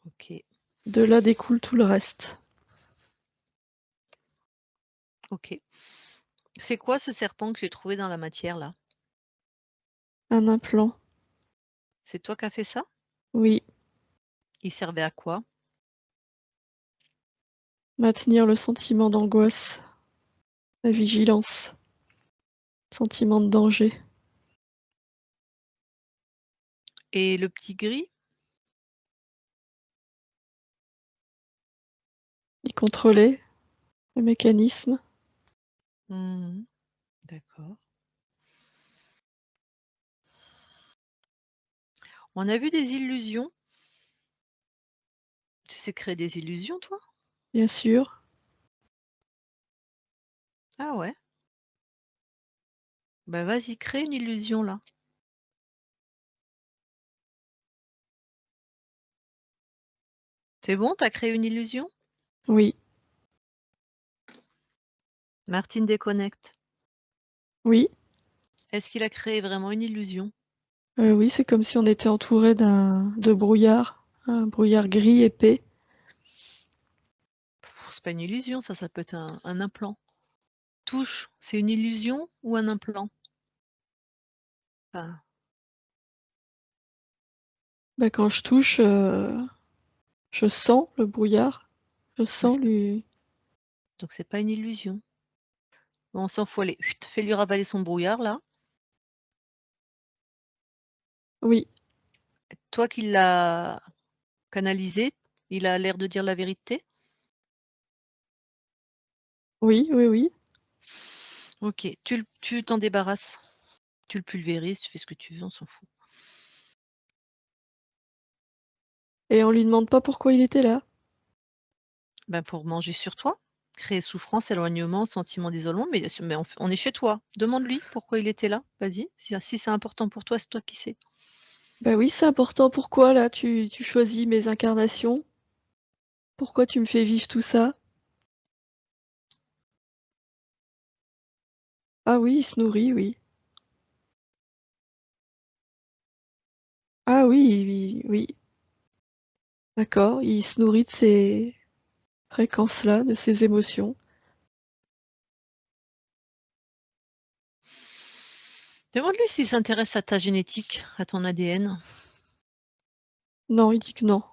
[SPEAKER 1] Ok.
[SPEAKER 3] De là découle tout le reste.
[SPEAKER 1] Ok. C'est quoi ce serpent que j'ai trouvé dans la matière là?
[SPEAKER 3] Un implant,
[SPEAKER 1] C'est toi qui as fait ça?
[SPEAKER 3] oui.
[SPEAKER 1] Il servait à quoi?
[SPEAKER 3] Maintenir le sentiment d'angoisse, la vigilance, sentiment de danger.
[SPEAKER 1] Et le petit gris?
[SPEAKER 3] Il contrôlait le mécanisme.
[SPEAKER 1] Mhm. D'accord. On a vu des illusions. Tu sais créer des illusions, toi?
[SPEAKER 3] Bien sûr.
[SPEAKER 1] Ah ouais? Bah vas-y, crée une illusion là. C'est bon, t'as créé une illusion?
[SPEAKER 3] Oui.
[SPEAKER 1] Martine déconnecte.
[SPEAKER 3] Oui.
[SPEAKER 1] Est-ce qu'il a créé vraiment une illusion?
[SPEAKER 3] Oui, c'est comme si on était entouré de brouillard, un brouillard gris épais.
[SPEAKER 1] C'est pas une illusion, ça peut être un implant. Touche, c'est une illusion ou un implant? Enfin,
[SPEAKER 3] Bah, quand je touche, je sens le brouillard. Je sens
[SPEAKER 1] parce que...
[SPEAKER 3] lui.
[SPEAKER 1] Donc c'est pas une illusion. Bon, on s'en fout, allez, chut, fais-lui ravaler son brouillard là.
[SPEAKER 3] Oui,
[SPEAKER 1] Toi qui l'as canalisé, il a l'air de dire la vérité?
[SPEAKER 3] oui, oui, oui.
[SPEAKER 1] Ok, tu t'en débarrasses. Tu le pulvérises, tu fais ce que tu veux, on s'en fout.
[SPEAKER 3] Et on lui demande pas pourquoi il était là.
[SPEAKER 1] Ben pour manger sur toi, créer souffrance, éloignement, sentiment d'isolement, mais on est chez toi. Demande-lui pourquoi il était là. Vas-y, si c'est important pour toi, c'est toi qui sais.
[SPEAKER 3] Bah oui, c'est important. Pourquoi là tu choisis mes incarnations? Pourquoi tu me fais vivre tout ça? Ah oui, il se nourrit, oui. Ah oui, oui, oui. D'accord, il se nourrit de ces fréquences-là, de ces émotions.
[SPEAKER 1] Demande-lui s'il s'intéresse à ta génétique, à ton ADN.
[SPEAKER 3] Non, il dit que non.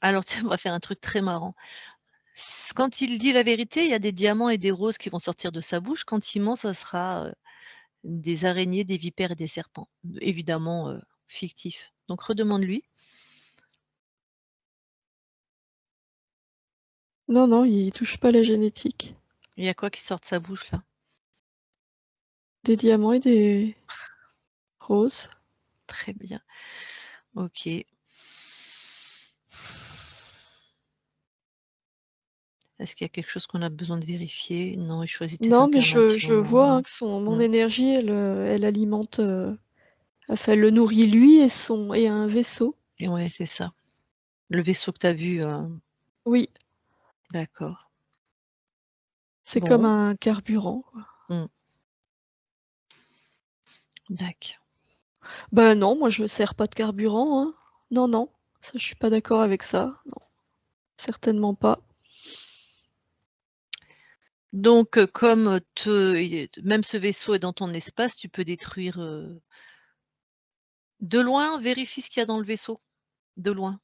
[SPEAKER 1] Alors, tiens, on va faire un truc très marrant. Quand il dit la vérité, il y a des diamants et des roses qui vont sortir de sa bouche. Quand il ment, ça sera des araignées, des vipères et des serpents. Évidemment, fictif. Donc, redemande-lui.
[SPEAKER 3] Non, non, il touche pas la génétique.
[SPEAKER 1] Il y a quoi qui sort de sa bouche, là?
[SPEAKER 3] Des diamants et des roses.
[SPEAKER 1] Très bien. Ok. Est-ce qu'il y a quelque chose qu'on a besoin de vérifier? Non, il choisit tes
[SPEAKER 3] Non, mais je vois
[SPEAKER 1] incarnations.
[SPEAKER 3] hein, que mon
[SPEAKER 1] Mm.
[SPEAKER 3] énergie, elle alimente, enfin, elle le nourrit lui et un vaisseau.
[SPEAKER 1] Et ouais, c'est ça. Le vaisseau que tu as vu,
[SPEAKER 3] Oui,
[SPEAKER 1] d'accord.
[SPEAKER 3] c'est comme
[SPEAKER 1] Bon,
[SPEAKER 3] un carburant, quoi.
[SPEAKER 1] d'accord.
[SPEAKER 3] Ben non, moi je sers pas de carburant, hein. Non, non, ça je suis pas d'accord avec ça. Non, certainement pas.
[SPEAKER 1] Donc, comme même ce vaisseau est dans ton espace, tu peux détruire de loin, vérifie ce qu'il y a dans le vaisseau. De loin.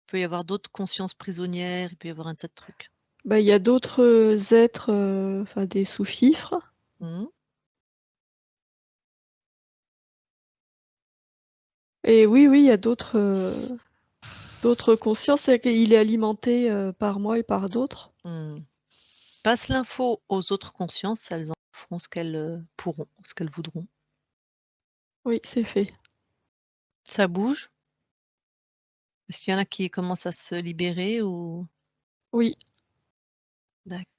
[SPEAKER 1] Il peut y avoir d'autres consciences prisonnières, il peut y avoir un tas de trucs.
[SPEAKER 3] Ben il y a d'autres êtres, enfin des sous-fifres.
[SPEAKER 1] Mhm.
[SPEAKER 3] Et oui, oui, il y a d'autres consciences. C'est-à-dire qu'il est alimenté par moi et par d'autres.
[SPEAKER 1] Mhm. Passe l'info aux autres consciences, elles en feront ce qu'elles pourront, ce qu'elles voudront.
[SPEAKER 3] Oui, c'est fait.
[SPEAKER 1] Ça bouge? Est-ce qu'il y en a qui commencent à se libérer ou...
[SPEAKER 3] Oui,
[SPEAKER 1] D'accord.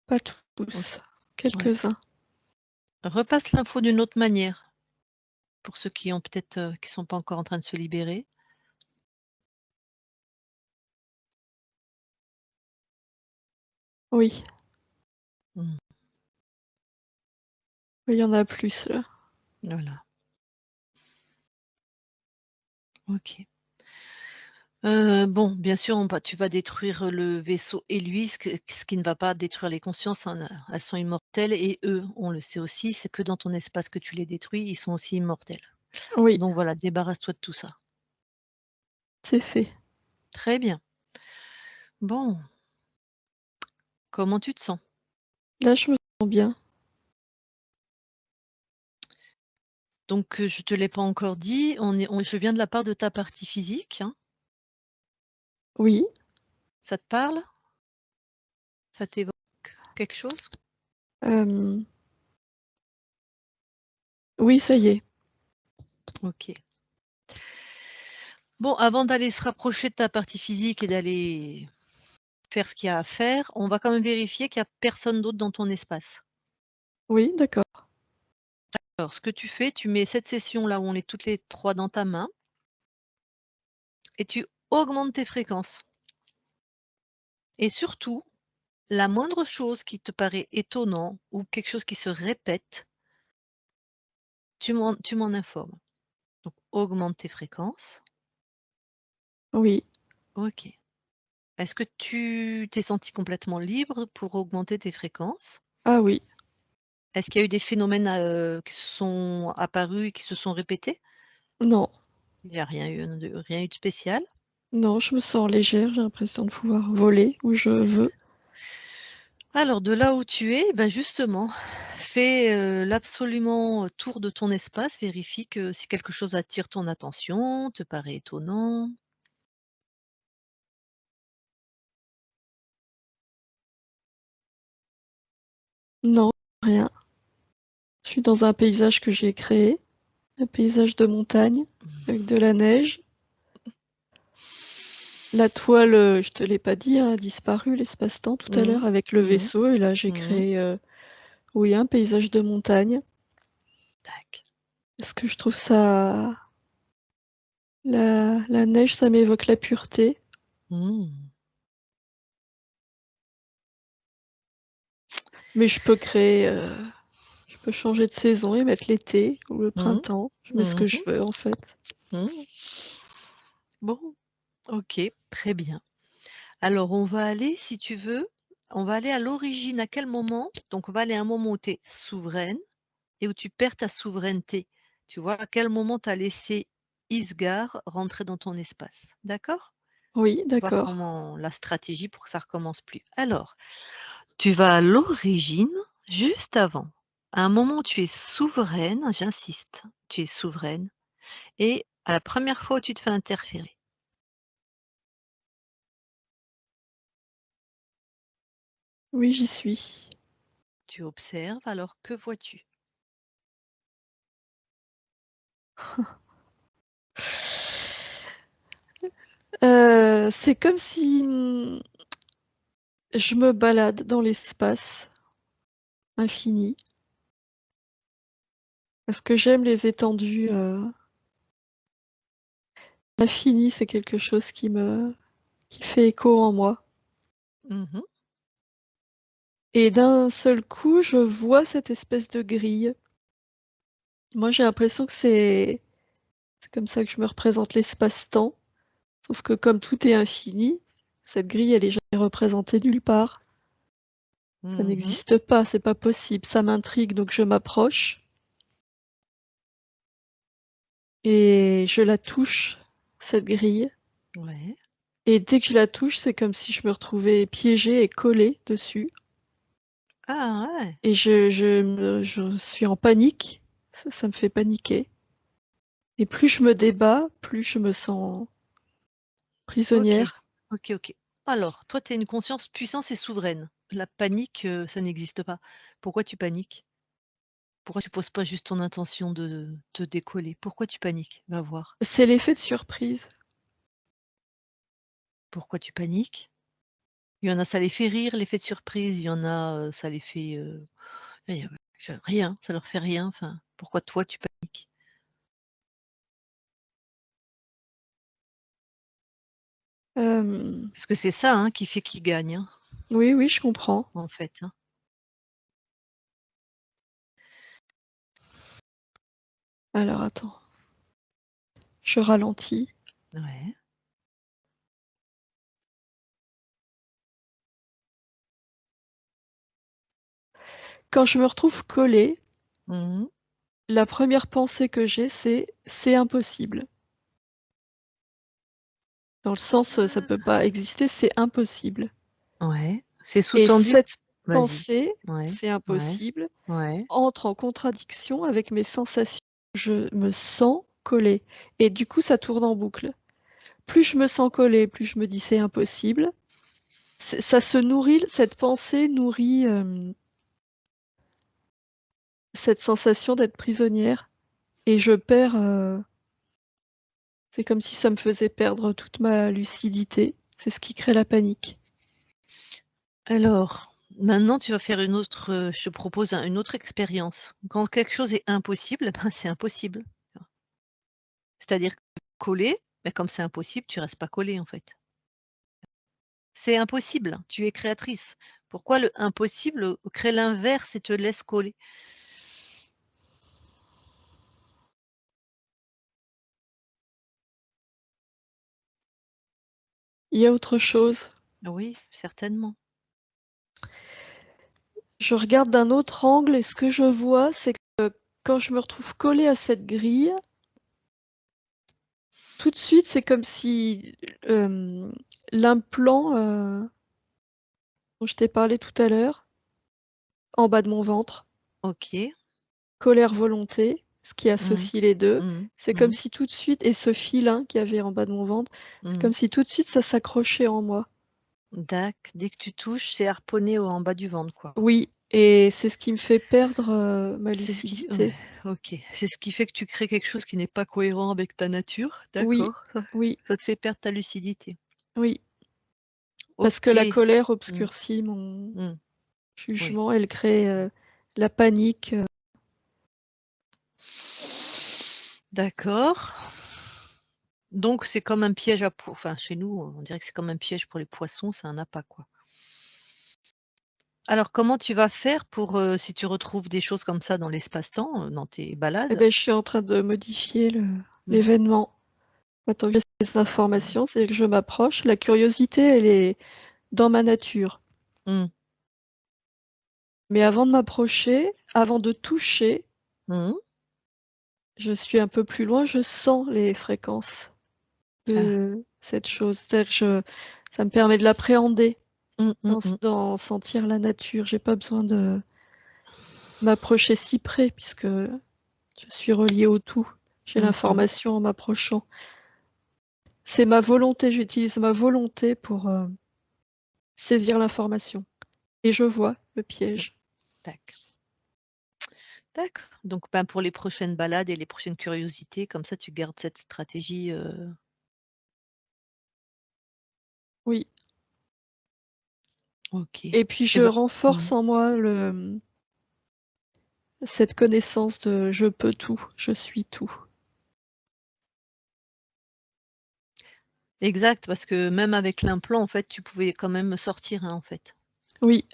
[SPEAKER 3] pas
[SPEAKER 1] Ok.
[SPEAKER 3] tous,
[SPEAKER 1] Ouais.
[SPEAKER 3] quelques-uns.
[SPEAKER 1] Repasse l'info d'une autre manière pour ceux qui ont peut-être qui sont pas encore en train de se libérer.
[SPEAKER 3] Oui.
[SPEAKER 1] Mmh.
[SPEAKER 3] Il y en a plus là.
[SPEAKER 1] Voilà. OK. Bon, bien sûr, tu vas détruire le vaisseau et lui, ce qui ne va pas détruire les consciences, hein, elles sont immortelles et eux, on le sait aussi, c'est que dans ton espace que tu les détruis, ils sont aussi immortels.
[SPEAKER 3] Oui,
[SPEAKER 1] Donc voilà, débarrasse-toi de tout ça.
[SPEAKER 3] c'est fait.
[SPEAKER 1] Très bien. Bon, comment tu te sens?
[SPEAKER 3] Là, je me sens bien.
[SPEAKER 1] Donc, je te l'ai pas encore dit, je viens de la part de ta partie physique, hein.
[SPEAKER 3] Oui,
[SPEAKER 1] Ça te parle? Ça t'évoque quelque chose?
[SPEAKER 3] hem, oui, ça y est.
[SPEAKER 1] OK. Bon, avant d'aller se rapprocher de ta partie physique et d'aller faire ce qu'il y a à faire, on va quand même vérifier qu'il y a personne d'autre dans ton espace.
[SPEAKER 3] Oui, d'accord.
[SPEAKER 1] Alors, ce que tu fais, tu mets cette session là où on est toutes les 3 dans ta main et tu augmentes tes fréquences et surtout, la moindre chose qui te paraît étonnant ou quelque chose qui se répète, tu m'en informes. Donc augmente tes fréquences.
[SPEAKER 3] Oui.
[SPEAKER 1] OK. Est-ce que tu t'es senti complètement libre pour augmenter tes fréquences?
[SPEAKER 3] Ah oui.
[SPEAKER 1] Est-ce qu'il y a eu des phénomènes, qui se sont apparus et qui se sont répétés?
[SPEAKER 3] Non,
[SPEAKER 1] Il n'y a rien eu de spécial?
[SPEAKER 3] non, je me sens légère, j'ai l'impression de pouvoir voler où je veux.
[SPEAKER 1] Alors de là où tu es, ben justement, fais, l'absolument, tour de ton espace, vérifie que si quelque chose attire ton attention, te paraît étonnant.
[SPEAKER 3] Non, rien. Je suis dans un paysage que j'ai créé, un paysage de montagne avec de la neige. La toile, je te l'ai pas dit, hein, a disparu l'espace-temps tout à
[SPEAKER 1] Mmh.
[SPEAKER 3] l'heure avec le
[SPEAKER 1] Mmh.
[SPEAKER 3] vaisseau et là j'ai
[SPEAKER 1] Mmh.
[SPEAKER 3] créé, oui, un paysage de montagne.
[SPEAKER 1] Tac.
[SPEAKER 3] Parce que je trouve ça la neige, ça m'évoque la pureté.
[SPEAKER 1] Mmh.
[SPEAKER 3] Mais je peux changer de saison et mettre l'été ou le
[SPEAKER 1] Mmh.
[SPEAKER 3] printemps. Je mets ce
[SPEAKER 1] Mmh
[SPEAKER 3] que je
[SPEAKER 1] mh.
[SPEAKER 3] veux en fait.
[SPEAKER 1] Mmh. Bon, OK, très bien. Alors on va aller, si tu veux, on va aller à l'origine. À quel moment? Donc on va aller à un moment où tu es souveraine et où tu perds ta souveraineté. Tu vois? À quel moment tu as laissé Isgard rentrer dans ton espace. D'accord?
[SPEAKER 3] Oui,
[SPEAKER 1] Voir
[SPEAKER 3] d'accord.
[SPEAKER 1] comment la stratégie pour que ça recommence plus. Alors, tu vas à l'origine, juste avant, à un moment où tu es souveraine, j'insiste, tu es souveraine et à la première fois où tu te fais interférer.
[SPEAKER 3] Oui, j'y suis.
[SPEAKER 1] Tu observes, alors que vois-tu?
[SPEAKER 3] C'est comme si, je me balade dans l'espace infini. Parce que j'aime les étendues, l'infini, c'est quelque chose qui fait écho en moi.
[SPEAKER 1] Mmh.
[SPEAKER 3] Et d'un seul coup, je vois cette espèce de grille. Moi, j'ai l'impression que c'est comme ça que je me représente l'espace-temps, sauf que comme tout est infini, cette grille, elle est jamais représentée nulle part. Ça
[SPEAKER 1] Mmh.
[SPEAKER 3] n'existe pas, c'est pas possible. Ça m'intrigue, donc je m'approche et je la touche, cette grille.
[SPEAKER 1] Ouais.
[SPEAKER 3] Et dès que je la touche, c'est comme si je me retrouvais piégée et collée dessus.
[SPEAKER 1] Ah ouais!
[SPEAKER 3] Et je suis en panique. Ça me fait paniquer. Et plus je me débat, plus je me sens
[SPEAKER 1] OK.
[SPEAKER 3] prisonnière.
[SPEAKER 1] OK, OK. Alors, toi, tu as une conscience puissance et souveraine. La panique, ça n'existe pas. Pourquoi tu paniques? Pourquoi tu poses pas juste ton intention de te décoller? Pourquoi tu paniques? Va voir.
[SPEAKER 3] C'est l'effet de surprise.
[SPEAKER 1] Pourquoi tu paniques? Il y en a, ça les fait rire, l'effet de surprise, il y en a, ça les fait, il y a rien, ça leur fait rien, enfin, pourquoi toi tu paniques?
[SPEAKER 3] Hem,
[SPEAKER 1] Parce que c'est ça, hein, qui fait qu'ils gagnent, hein,
[SPEAKER 3] oui, oui, je comprends.
[SPEAKER 1] en fait, hein.
[SPEAKER 3] Alors attends. Je ralentis.
[SPEAKER 1] Ouais.
[SPEAKER 3] Quand je me retrouve collée,
[SPEAKER 1] Mmh.
[SPEAKER 3] la première pensée que j'ai, c'est impossible. Dans le sens, ça peut pas exister, c'est impossible.
[SPEAKER 1] Ouais. C'est
[SPEAKER 3] Et
[SPEAKER 1] sous-tendu?
[SPEAKER 3] cette
[SPEAKER 1] Vas-y.
[SPEAKER 3] pensée,
[SPEAKER 1] Ouais,
[SPEAKER 3] c'est
[SPEAKER 1] ouais,
[SPEAKER 3] impossible,
[SPEAKER 1] ouais.
[SPEAKER 3] entre en contradiction avec mes sensations. Je me sens collée. Et du coup, ça tourne en boucle. Plus je me sens collée, plus je me dis c'est impossible. Ça se nourrit, cette pensée nourrit cette sensation d'être prisonnière. Et je perds, c'est comme si ça me faisait perdre toute ma lucidité. C'est ce qui crée la panique.
[SPEAKER 1] Alors, maintenant tu vas faire une autre, je te propose une autre expérience. Quand quelque chose est impossible, ben, c'est impossible. C'est-à-dire que collé, ben, comme c'est impossible, tu restes pas collé en fait. C'est impossible, tu es créatrice. Pourquoi le impossible crée l'inverse et te laisse coller?
[SPEAKER 3] Il y a autre chose.
[SPEAKER 1] Oui, certainement.
[SPEAKER 3] Je regarde d'un autre angle et ce que je vois, c'est que quand je me retrouve collée à cette grille, tout de suite, c'est comme si l'implant dont je t'ai parlé tout à l'heure, en bas de mon ventre,
[SPEAKER 1] OK.
[SPEAKER 3] colère-volonté, ce qui
[SPEAKER 1] Mmh.
[SPEAKER 3] associe les deux,
[SPEAKER 1] Mmh.
[SPEAKER 3] c'est comme
[SPEAKER 1] Mmh.
[SPEAKER 3] si tout de suite, et ce filin qu'il y avait en bas de mon ventre, c'est
[SPEAKER 1] Mmh.
[SPEAKER 3] comme si tout de suite ça s'accrochait en moi.
[SPEAKER 1] Dès que tu touches, c'est harponné en bas du ventre, quoi.
[SPEAKER 3] Oui, et c'est ce qui me fait perdre ma
[SPEAKER 1] C'est ce qui ouais,
[SPEAKER 3] lucidité.
[SPEAKER 1] OK. C'est ce qui fait que tu crées quelque chose qui n'est pas cohérent avec ta nature,
[SPEAKER 3] Oui,
[SPEAKER 1] d'accord.
[SPEAKER 3] oui,
[SPEAKER 1] Ça te fait perdre ta lucidité.
[SPEAKER 3] oui. Parce que la
[SPEAKER 1] OK.
[SPEAKER 3] colère
[SPEAKER 1] Mmh.
[SPEAKER 3] obscurcit mon
[SPEAKER 1] Mmh. Oui.
[SPEAKER 3] jugement, elle crée la panique.
[SPEAKER 1] D'accord. Donc c'est comme un piège à enfin chez nous, on dirait que c'est comme un piège pour les poissons, c'est un appât, quoi. Alors comment tu vas faire pour, si tu retrouves des choses comme ça dans l'espace-temps, dans tes
[SPEAKER 3] Eh
[SPEAKER 1] balades?
[SPEAKER 3] ben, je suis en train de modifier
[SPEAKER 1] Mmh.
[SPEAKER 3] l'événement. Maintenant que j'ai ces informations, c'est que je m'approche. La curiosité, elle est dans ma nature.
[SPEAKER 1] Mmh.
[SPEAKER 3] Mais avant de m'approcher, avant de toucher,
[SPEAKER 1] Mmh.
[SPEAKER 3] je suis un peu plus loin, je sens les fréquences
[SPEAKER 1] Ah.
[SPEAKER 3] de cette chose. C'est-à-dire que ça me permet de l'appréhender,
[SPEAKER 1] Mmh, mmh, mmh.
[SPEAKER 3] d'en sentir la nature. J'ai pas besoin de m'approcher si près puisque je suis reliée au tout. J'ai
[SPEAKER 1] Mmh mh.
[SPEAKER 3] l'information en m'approchant. C'est ma volonté, j'utilise ma volonté pour saisir l'information. Et je vois le
[SPEAKER 1] Mmh.
[SPEAKER 3] piège.
[SPEAKER 1] Tac. D'accord. Donc ben, pour les prochaines balades et les prochaines curiosités, comme ça tu gardes cette stratégie,
[SPEAKER 3] Oui.
[SPEAKER 1] OK.
[SPEAKER 3] Et puis
[SPEAKER 1] Et
[SPEAKER 3] je
[SPEAKER 1] ben mmh.
[SPEAKER 3] renforce en moi cette connaissance de je peux tout, je suis tout.
[SPEAKER 1] Exact, parce que même avec l'implant, en fait, tu pouvais quand même sortir, hein, en fait.
[SPEAKER 3] Oui,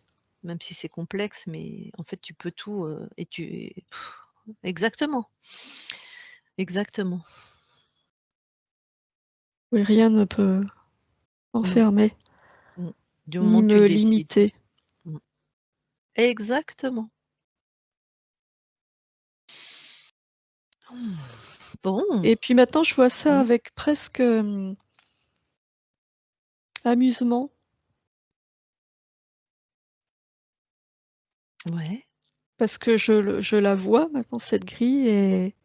[SPEAKER 1] Même si c'est complexe, mais en fait, tu peux tout, et tu exactement, exactement.
[SPEAKER 3] oui, rien ne peut
[SPEAKER 1] Mmh,
[SPEAKER 3] m'enfermer,
[SPEAKER 1] mmh. Du moment
[SPEAKER 3] ni
[SPEAKER 1] que tu
[SPEAKER 3] me
[SPEAKER 1] le décides.
[SPEAKER 3] limiter.
[SPEAKER 1] Mmh. Exactement. Mmh. Bon.
[SPEAKER 3] Et puis maintenant, je vois ça
[SPEAKER 1] Mmh.
[SPEAKER 3] avec presque amusement,
[SPEAKER 1] Ouais.
[SPEAKER 3] parce que je la vois maintenant, cette grille, et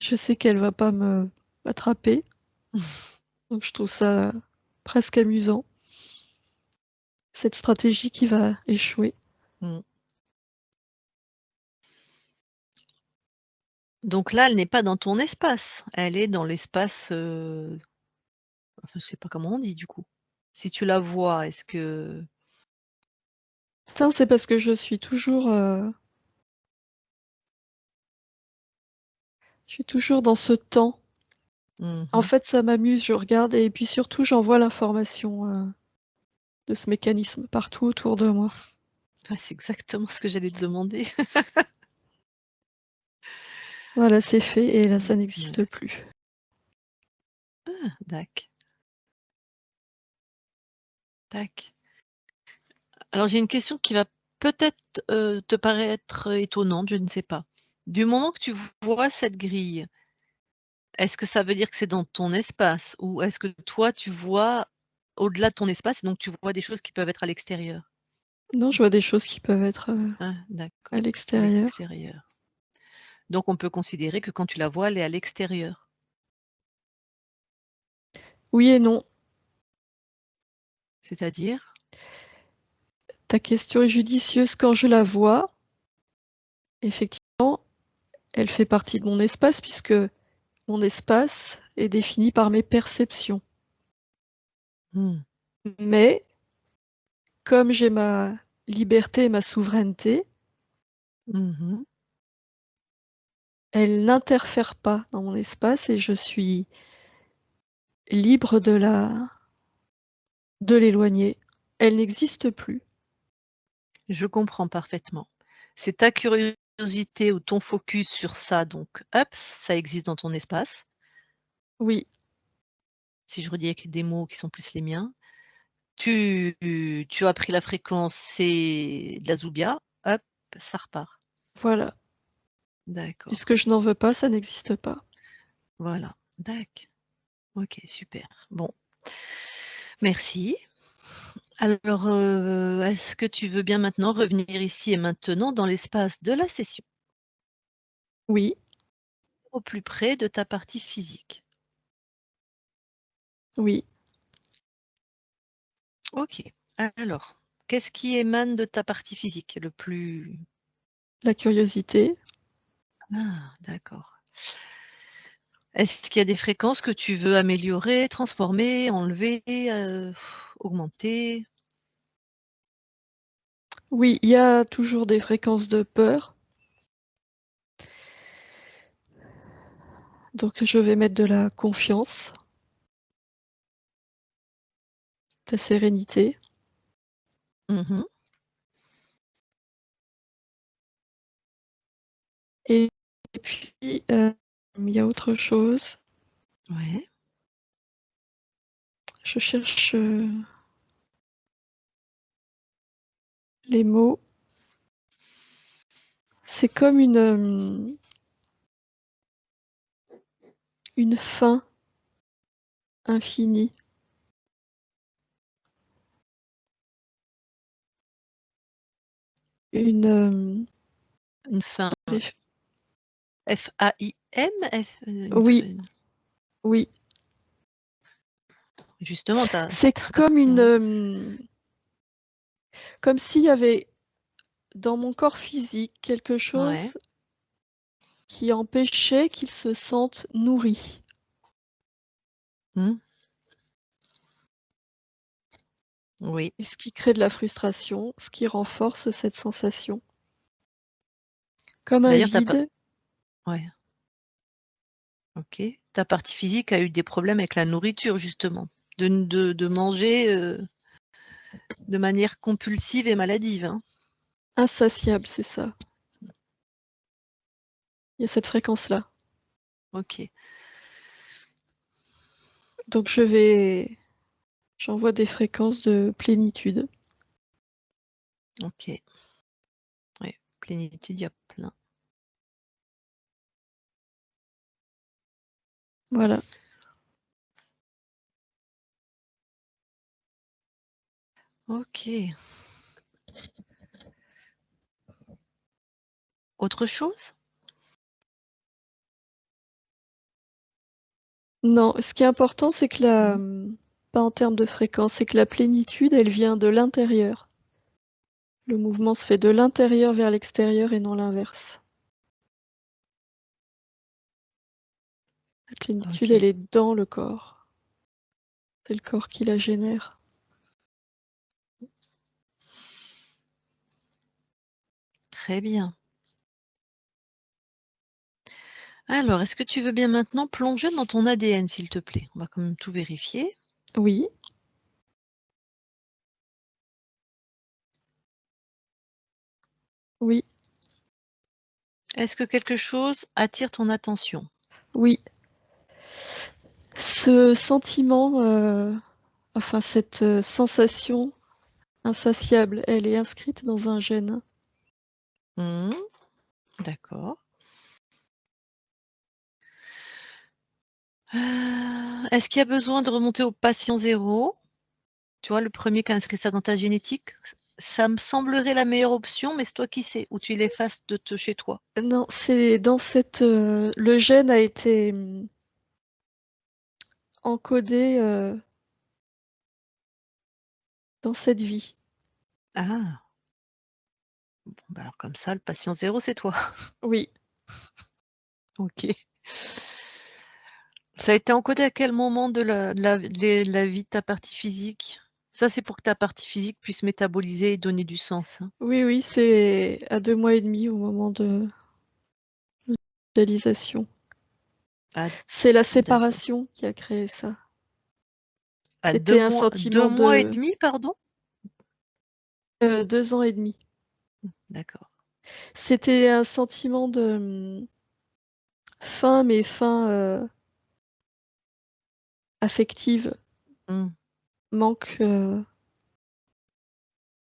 [SPEAKER 3] je sais qu'elle va pas me m'attraper. Donc je trouve ça presque amusant, cette stratégie qui va échouer.
[SPEAKER 1] Mmh. Donc là, elle n'est pas dans ton espace, elle est dans l'espace, enfin, je sais pas comment on dit du coup? Si tu la vois, est-ce que
[SPEAKER 3] Ça, c'est parce que je suis toujours dans ce temps.
[SPEAKER 1] mmh
[SPEAKER 3] En
[SPEAKER 1] mh.
[SPEAKER 3] fait, ça m'amuse, je regarde et puis surtout, j'envoie l'information, de ce mécanisme partout autour de moi.
[SPEAKER 1] Ah, c'est exactement ce que j'allais te demander.
[SPEAKER 3] Voilà, c'est fait et là, ça
[SPEAKER 1] Ouais.
[SPEAKER 3] n'existe plus.
[SPEAKER 1] Ah, dac. Tac. Alors j'ai une question qui va peut-être, te paraître étonnante, je ne sais pas. Du moment que tu vois cette grille, est-ce que ça veut dire que c'est dans ton espace? Ou est-ce que toi tu vois au-delà de ton espace et donc tu vois des choses qui peuvent être à l'extérieur?
[SPEAKER 3] Non, je vois des choses qui peuvent être,
[SPEAKER 1] Ah
[SPEAKER 3] à
[SPEAKER 1] d'accord, à
[SPEAKER 3] l'extérieur.
[SPEAKER 1] l'extérieur. Donc on peut considérer que quand tu la vois, elle est à l'extérieur?
[SPEAKER 3] Oui et non.
[SPEAKER 1] C'est-à-dire?
[SPEAKER 3] Ta question est judicieuse. Quand je la vois, effectivement, elle fait partie de mon espace puisque mon espace est défini par mes perceptions.
[SPEAKER 1] Mmh.
[SPEAKER 3] Mais comme j'ai ma liberté et ma souveraineté,
[SPEAKER 1] Mmh.
[SPEAKER 3] elle n'interfère pas dans mon espace et je suis libre de l'éloigner. Elle n'existe plus.
[SPEAKER 1] Je comprends parfaitement. C'est ta curiosité ou ton focus sur ça, donc hop, ça existe dans ton espace.
[SPEAKER 3] Oui,
[SPEAKER 1] Si je redis avec des mots qui sont plus les miens. Tu as pris la fréquence, c'est de la zoubia, hop, ça repart.
[SPEAKER 3] voilà.
[SPEAKER 1] D'accord,
[SPEAKER 3] Puisque je n'en veux pas, ça n'existe pas.
[SPEAKER 1] voilà, dac. OK, super. Bon, merci. Alors, est-ce que tu veux bien maintenant revenir ici et maintenant dans l'espace de la session,
[SPEAKER 3] Oui,
[SPEAKER 1] au plus près de ta partie physique?
[SPEAKER 3] oui.
[SPEAKER 1] OK. Alors, qu'est-ce qui émane de ta partie physique le plus
[SPEAKER 3] La curiosité.
[SPEAKER 1] ah d'accord. Est-ce qu'il y a des fréquences que tu veux améliorer, transformer, enlever, augmenter?
[SPEAKER 3] Oui, il y a toujours des fréquences de peur. Donc je vais mettre de la confiance, de la sérénité.
[SPEAKER 1] Mmh.
[SPEAKER 3] Et puis, il y a autre chose.
[SPEAKER 1] Ouais.
[SPEAKER 3] Je cherche, les mots. C'est comme une fin infinie. Une,
[SPEAKER 1] Une fin
[SPEAKER 3] réf
[SPEAKER 1] F-A-I-M? Une
[SPEAKER 3] oui,
[SPEAKER 1] fin
[SPEAKER 3] oui.
[SPEAKER 1] justement, tu as
[SPEAKER 3] C'est comme une,
[SPEAKER 1] mmh,
[SPEAKER 3] comme s'il y avait dans mon corps physique quelque
[SPEAKER 1] ouais.
[SPEAKER 3] chose qui empêchait qu'il se sente nourri
[SPEAKER 1] Mmh. Oui.
[SPEAKER 3] et ce qui crée de la frustration, ce qui renforce cette sensation. Comme un
[SPEAKER 1] D'ailleurs, tu pas
[SPEAKER 3] vide.
[SPEAKER 1] ouais, OK. Ta partie physique a eu des problèmes avec la nourriture justement, de manger, de manière compulsive et maladive, hein?
[SPEAKER 3] Insatiable, c'est ça. Il y a cette fréquence-là.
[SPEAKER 1] OK,
[SPEAKER 3] Donc j'envoie des fréquences de plénitude.
[SPEAKER 1] OK. Ouais, plénitude, il y a plein.
[SPEAKER 3] Voilà.
[SPEAKER 1] OK. Autre chose?
[SPEAKER 3] Non, ce qui est important, c'est que
[SPEAKER 1] Mmh.
[SPEAKER 3] pas en termes de fréquence, c'est que la plénitude, elle vient de l'intérieur. Le mouvement se fait de l'intérieur vers l'extérieur et non l'inverse. La plénitude, elle
[SPEAKER 1] OK.
[SPEAKER 3] est dans le corps. C'est le corps qui la génère.
[SPEAKER 1] Très bien. Alors, est-ce que tu veux bien maintenant plonger dans ton ADN, s'il te plaît? On va quand même tout vérifier.
[SPEAKER 3] Oui, oui,
[SPEAKER 1] Est-ce que quelque chose attire ton attention?
[SPEAKER 3] Oui. Ce sentiment, enfin cette sensation insatiable, elle est inscrite dans un gène.
[SPEAKER 1] Mmh. D'accord. Est-ce qu'il y a besoin de remonter au patient zéro? Tu vois, le premier qui a inscrit ça dans ta génétique? Ça me semblerait la meilleure option, mais c'est toi qui sais, ou tu l'effaces de chez toi.
[SPEAKER 3] Non, c'est dans cette, le gène a été, encodé, dans cette vie.
[SPEAKER 1] Ah! Bon, bah, alors comme ça, le patient zéro, c'est toi.
[SPEAKER 3] Oui.
[SPEAKER 1] OK. Ça a été encodé à quel moment de la vie de ta partie physique? Ça, c'est pour que ta partie physique puisse métaboliser et donner du sens, hein.
[SPEAKER 3] Oui, oui, c'est à 2 mois et demi au moment de l'hospitalisation.
[SPEAKER 1] À
[SPEAKER 3] C'est la
[SPEAKER 1] d'accord.
[SPEAKER 3] séparation qui a créé ça.
[SPEAKER 1] À
[SPEAKER 3] C'était un
[SPEAKER 1] 2
[SPEAKER 3] sentiment
[SPEAKER 1] mois et
[SPEAKER 3] de,
[SPEAKER 1] demi, pardon?
[SPEAKER 3] 2 ans et demi.
[SPEAKER 1] D'accord.
[SPEAKER 3] C'était un sentiment de, faim, mais faim, affective,
[SPEAKER 1] Mmh.
[SPEAKER 3] manque,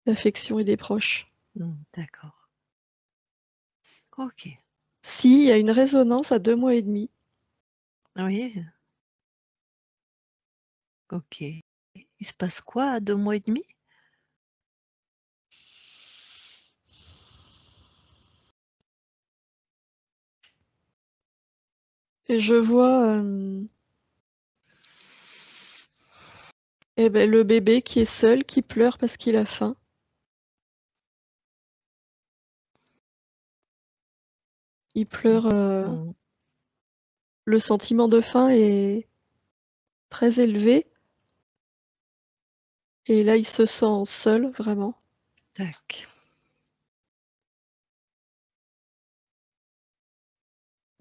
[SPEAKER 3] d'affection et des proches.
[SPEAKER 1] Mmh, d'accord. OK.
[SPEAKER 3] Si, il y a une résonance à 2 mois et demi.
[SPEAKER 1] Oui, OK. Il se passe quoi à 2 mois et demi?
[SPEAKER 3] Et je vois, le bébé qui est seul, qui pleure parce qu'il a faim. Il pleure,
[SPEAKER 1] Mmh.
[SPEAKER 3] le sentiment de faim est très élevé et là, il se sent seul, vraiment.
[SPEAKER 1] Tac.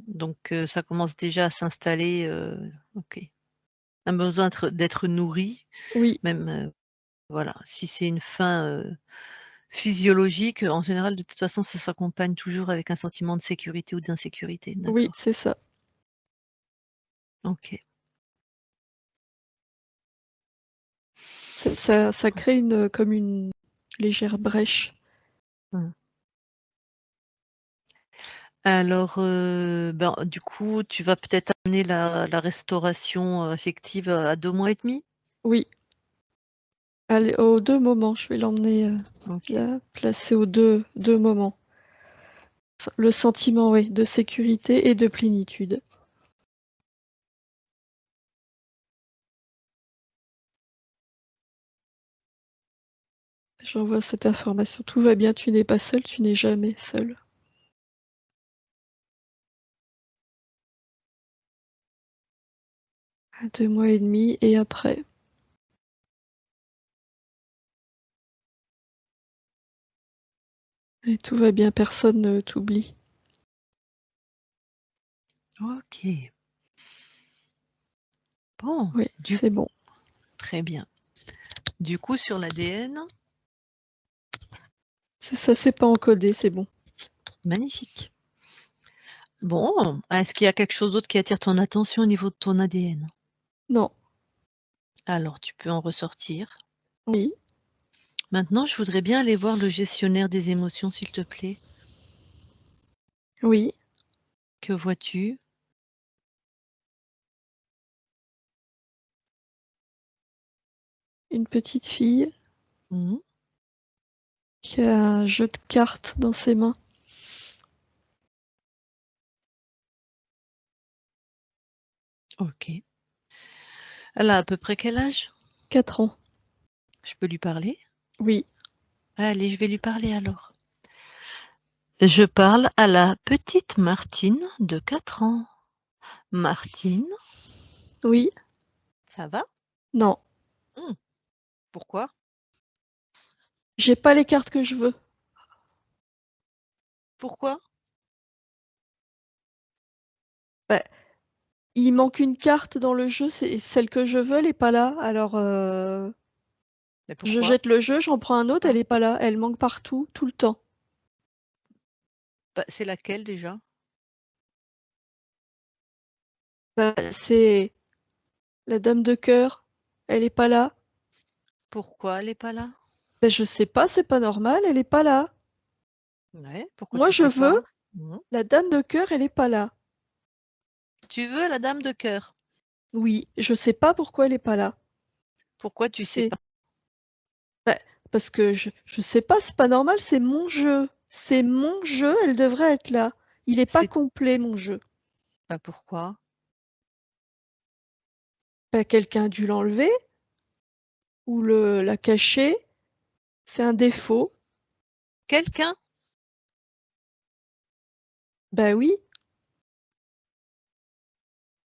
[SPEAKER 1] Donc ça commence déjà à s'installer, OK. Un besoin d'être nourri,
[SPEAKER 3] Oui,
[SPEAKER 1] même, voilà. Si c'est une faim, physiologique, en général, de toute façon, ça s'accompagne toujours avec un sentiment de sécurité ou d'insécurité.
[SPEAKER 3] oui,
[SPEAKER 1] D'accord.
[SPEAKER 3] c'est ça.
[SPEAKER 1] OK.
[SPEAKER 3] Ça crée une, comme une légère brèche.
[SPEAKER 1] Mmh. Alors, ben, du coup, tu vas peut-être amener la restauration, affective, à 2 mois et demi?
[SPEAKER 3] Oui, allez, aux 2 moments, je vais l'emmener,
[SPEAKER 1] OK.
[SPEAKER 3] la placer aux deux moments. Le sentiment, oui, de sécurité et de plénitude. J'envoie cette information. Tout va bien, tu n'es pas seul, tu n'es jamais seul. À 2 mois et demi et après. Et tout va bien, personne ne t'oublie.
[SPEAKER 1] OK. Bon,
[SPEAKER 3] Oui,
[SPEAKER 1] du
[SPEAKER 3] c'est bon.
[SPEAKER 1] très bien. Du coup, sur l'ADN,
[SPEAKER 3] C'est ça, c'est pas encodé, c'est bon.
[SPEAKER 1] magnifique. Bon, est-ce qu'il y a quelque chose d'autre qui attire ton attention au niveau de ton ADN?
[SPEAKER 3] Non,
[SPEAKER 1] Alors, tu peux en ressortir.
[SPEAKER 3] oui,
[SPEAKER 1] Maintenant, je voudrais bien aller voir le gestionnaire des émotions, s'il te plaît.
[SPEAKER 3] oui,
[SPEAKER 1] Que vois-tu?
[SPEAKER 3] une petite fille
[SPEAKER 1] Mmh.
[SPEAKER 3] qui a un jeu de cartes dans ses mains.
[SPEAKER 1] OK. Elle a à peu près quel âge?
[SPEAKER 3] 4 ans.
[SPEAKER 1] Je peux lui parler?
[SPEAKER 3] Oui,
[SPEAKER 1] Allez, je vais lui parler alors. Je parle à la petite Martine de 4 ans. Martine,
[SPEAKER 3] oui,
[SPEAKER 1] ça va?
[SPEAKER 3] non.
[SPEAKER 1] Mmh. Pourquoi?
[SPEAKER 3] J'ai pas les cartes que je veux.
[SPEAKER 1] Pourquoi?
[SPEAKER 3] Bah, il manque une carte dans le jeu, c'est celle que je veux, elle est pas là. Alors,
[SPEAKER 1] Mais
[SPEAKER 3] je
[SPEAKER 1] pourquoi?
[SPEAKER 3] jette le jeu, j'en prends un autre, elle
[SPEAKER 1] Hein?
[SPEAKER 3] est pas là. Elle manque partout, tout le temps.
[SPEAKER 1] Bah, c'est laquelle déjà?
[SPEAKER 3] Bah, c'est la dame de cœur. Elle est pas là.
[SPEAKER 1] Pourquoi elle est pas là?
[SPEAKER 3] Bah, je sais pas, c'est pas normal, elle est pas là.
[SPEAKER 1] Ouais, pourquoi
[SPEAKER 3] Moi,
[SPEAKER 1] tu
[SPEAKER 3] je
[SPEAKER 1] sais
[SPEAKER 3] veux
[SPEAKER 1] pas? Mmh.
[SPEAKER 3] la dame de cœur, elle est pas là.
[SPEAKER 1] Tu veux la dame de cœur.
[SPEAKER 3] Oui, je sais pas pourquoi elle est pas là.
[SPEAKER 1] Pourquoi tu sais
[SPEAKER 3] C'est
[SPEAKER 1] pas?
[SPEAKER 3] bah, parce que je sais pas, c'est pas normal, c'est mon jeu. C'est mon jeu, elle devrait être là. Il est pas
[SPEAKER 1] C'est
[SPEAKER 3] complet, mon jeu.
[SPEAKER 1] Bah, pourquoi?
[SPEAKER 3] Bah, quelqu'un a dû l'enlever ou la cacher. C'est un défaut.
[SPEAKER 1] Quelqu'un?
[SPEAKER 3] Bah oui.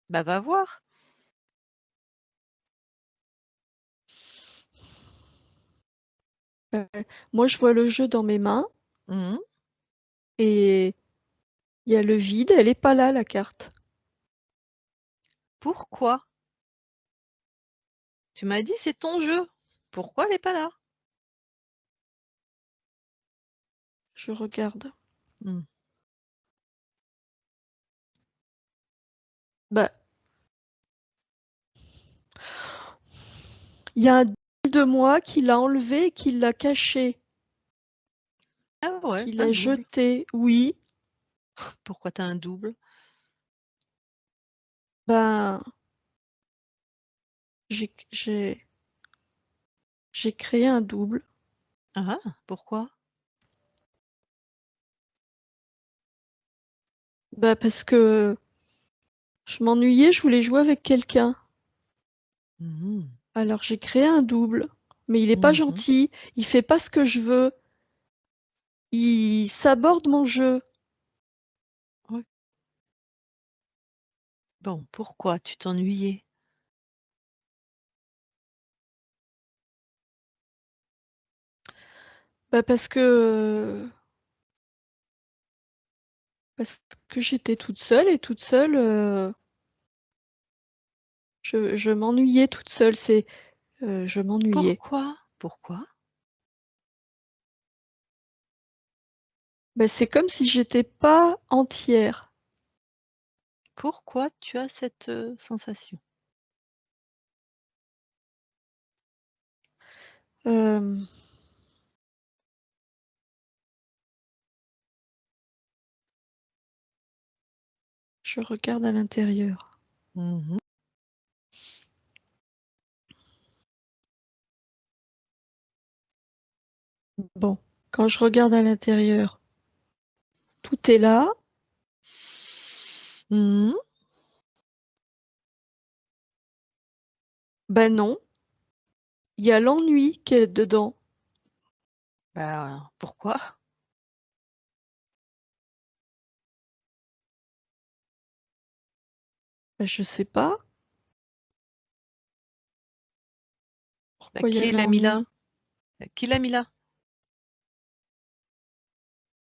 [SPEAKER 1] Bah, va voir.
[SPEAKER 3] Bah, moi, je vois le jeu dans mes mains
[SPEAKER 1] Mmh.
[SPEAKER 3] et il y a le vide, elle est pas là, la carte.
[SPEAKER 1] Pourquoi? Tu m'as dit: «C'est ton jeu». Pourquoi elle est pas là?
[SPEAKER 3] Je regarde.
[SPEAKER 1] Mmh.
[SPEAKER 3] Bah, il y a un double de moi qui l'a enlevé et qui l'a caché,
[SPEAKER 1] Ah ouais,
[SPEAKER 3] qui
[SPEAKER 1] un
[SPEAKER 3] l'a
[SPEAKER 1] double.
[SPEAKER 3] jeté. Oui,
[SPEAKER 1] Pourquoi tu as un double?
[SPEAKER 3] ben, j'ai créé un double.
[SPEAKER 1] Ah ah, pourquoi?
[SPEAKER 3] Bah, parce que je m'ennuyais, je voulais jouer avec quelqu'un.
[SPEAKER 1] Mmh.
[SPEAKER 3] Alors j'ai créé un double, mais il est pas
[SPEAKER 1] Mmh.
[SPEAKER 3] gentil, il fait pas ce que je veux, il saborde mon jeu.
[SPEAKER 1] Ouais. Bon, pourquoi? Tu t'ennuyais?
[SPEAKER 3] Bah, parce que j'étais toute seule et toute seule, je m'ennuyais toute seule, je m'ennuyais.
[SPEAKER 1] Pourquoi? Pourquoi?
[SPEAKER 3] Bah, c'est comme si j'étais pas entière.
[SPEAKER 1] Pourquoi tu as cette, sensation?
[SPEAKER 3] Euh, je regarde à l'intérieur.
[SPEAKER 1] Mmh.
[SPEAKER 3] Bon, quand je regarde à l'intérieur, tout est là.
[SPEAKER 1] Mmh.
[SPEAKER 3] Ben non, il y a l'ennui qui est dedans.
[SPEAKER 1] Bah, pourquoi?
[SPEAKER 3] Ben, je sais pas
[SPEAKER 1] Bah,
[SPEAKER 3] pourquoi il y a
[SPEAKER 1] qui l'a mis là?
[SPEAKER 3] l'ennui.
[SPEAKER 1] Qui l'a mis là?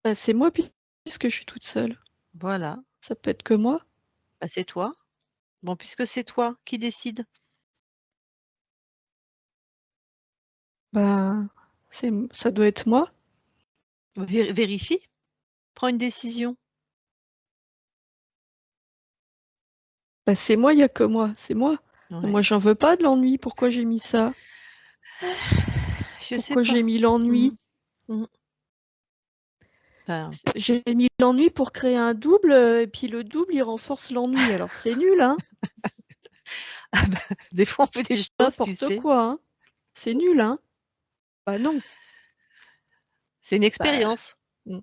[SPEAKER 3] Ben, c'est moi puisque je suis toute seule.
[SPEAKER 1] Voilà,
[SPEAKER 3] Ça peut être que moi.
[SPEAKER 1] bah, c'est toi. Bon, puisque c'est toi, qui décide?
[SPEAKER 3] Ben, ça doit être moi.
[SPEAKER 1] Vérifie, prends une décision.
[SPEAKER 3] Ben, c'est moi, il y a que moi, c'est moi.
[SPEAKER 1] Ouais.
[SPEAKER 3] Moi, j'en veux pas de l'ennui. Pourquoi j'ai mis ça?
[SPEAKER 1] Je sais
[SPEAKER 3] Pourquoi
[SPEAKER 1] pas.
[SPEAKER 3] j'ai mis
[SPEAKER 1] Mmh.
[SPEAKER 3] l'ennui?
[SPEAKER 1] Mmh. Enfin,
[SPEAKER 3] J'ai mis l'ennui pour créer un double, et puis le double, il renforce l'ennui. Alors c'est nul, hein?
[SPEAKER 1] ah bah, des fois on fait des choses, tu
[SPEAKER 3] N'importe
[SPEAKER 1] sais.
[SPEAKER 3] quoi, hein? C'est nul, hein? Bah non.
[SPEAKER 1] C'est une
[SPEAKER 3] Bah,
[SPEAKER 1] expérience. Mmh.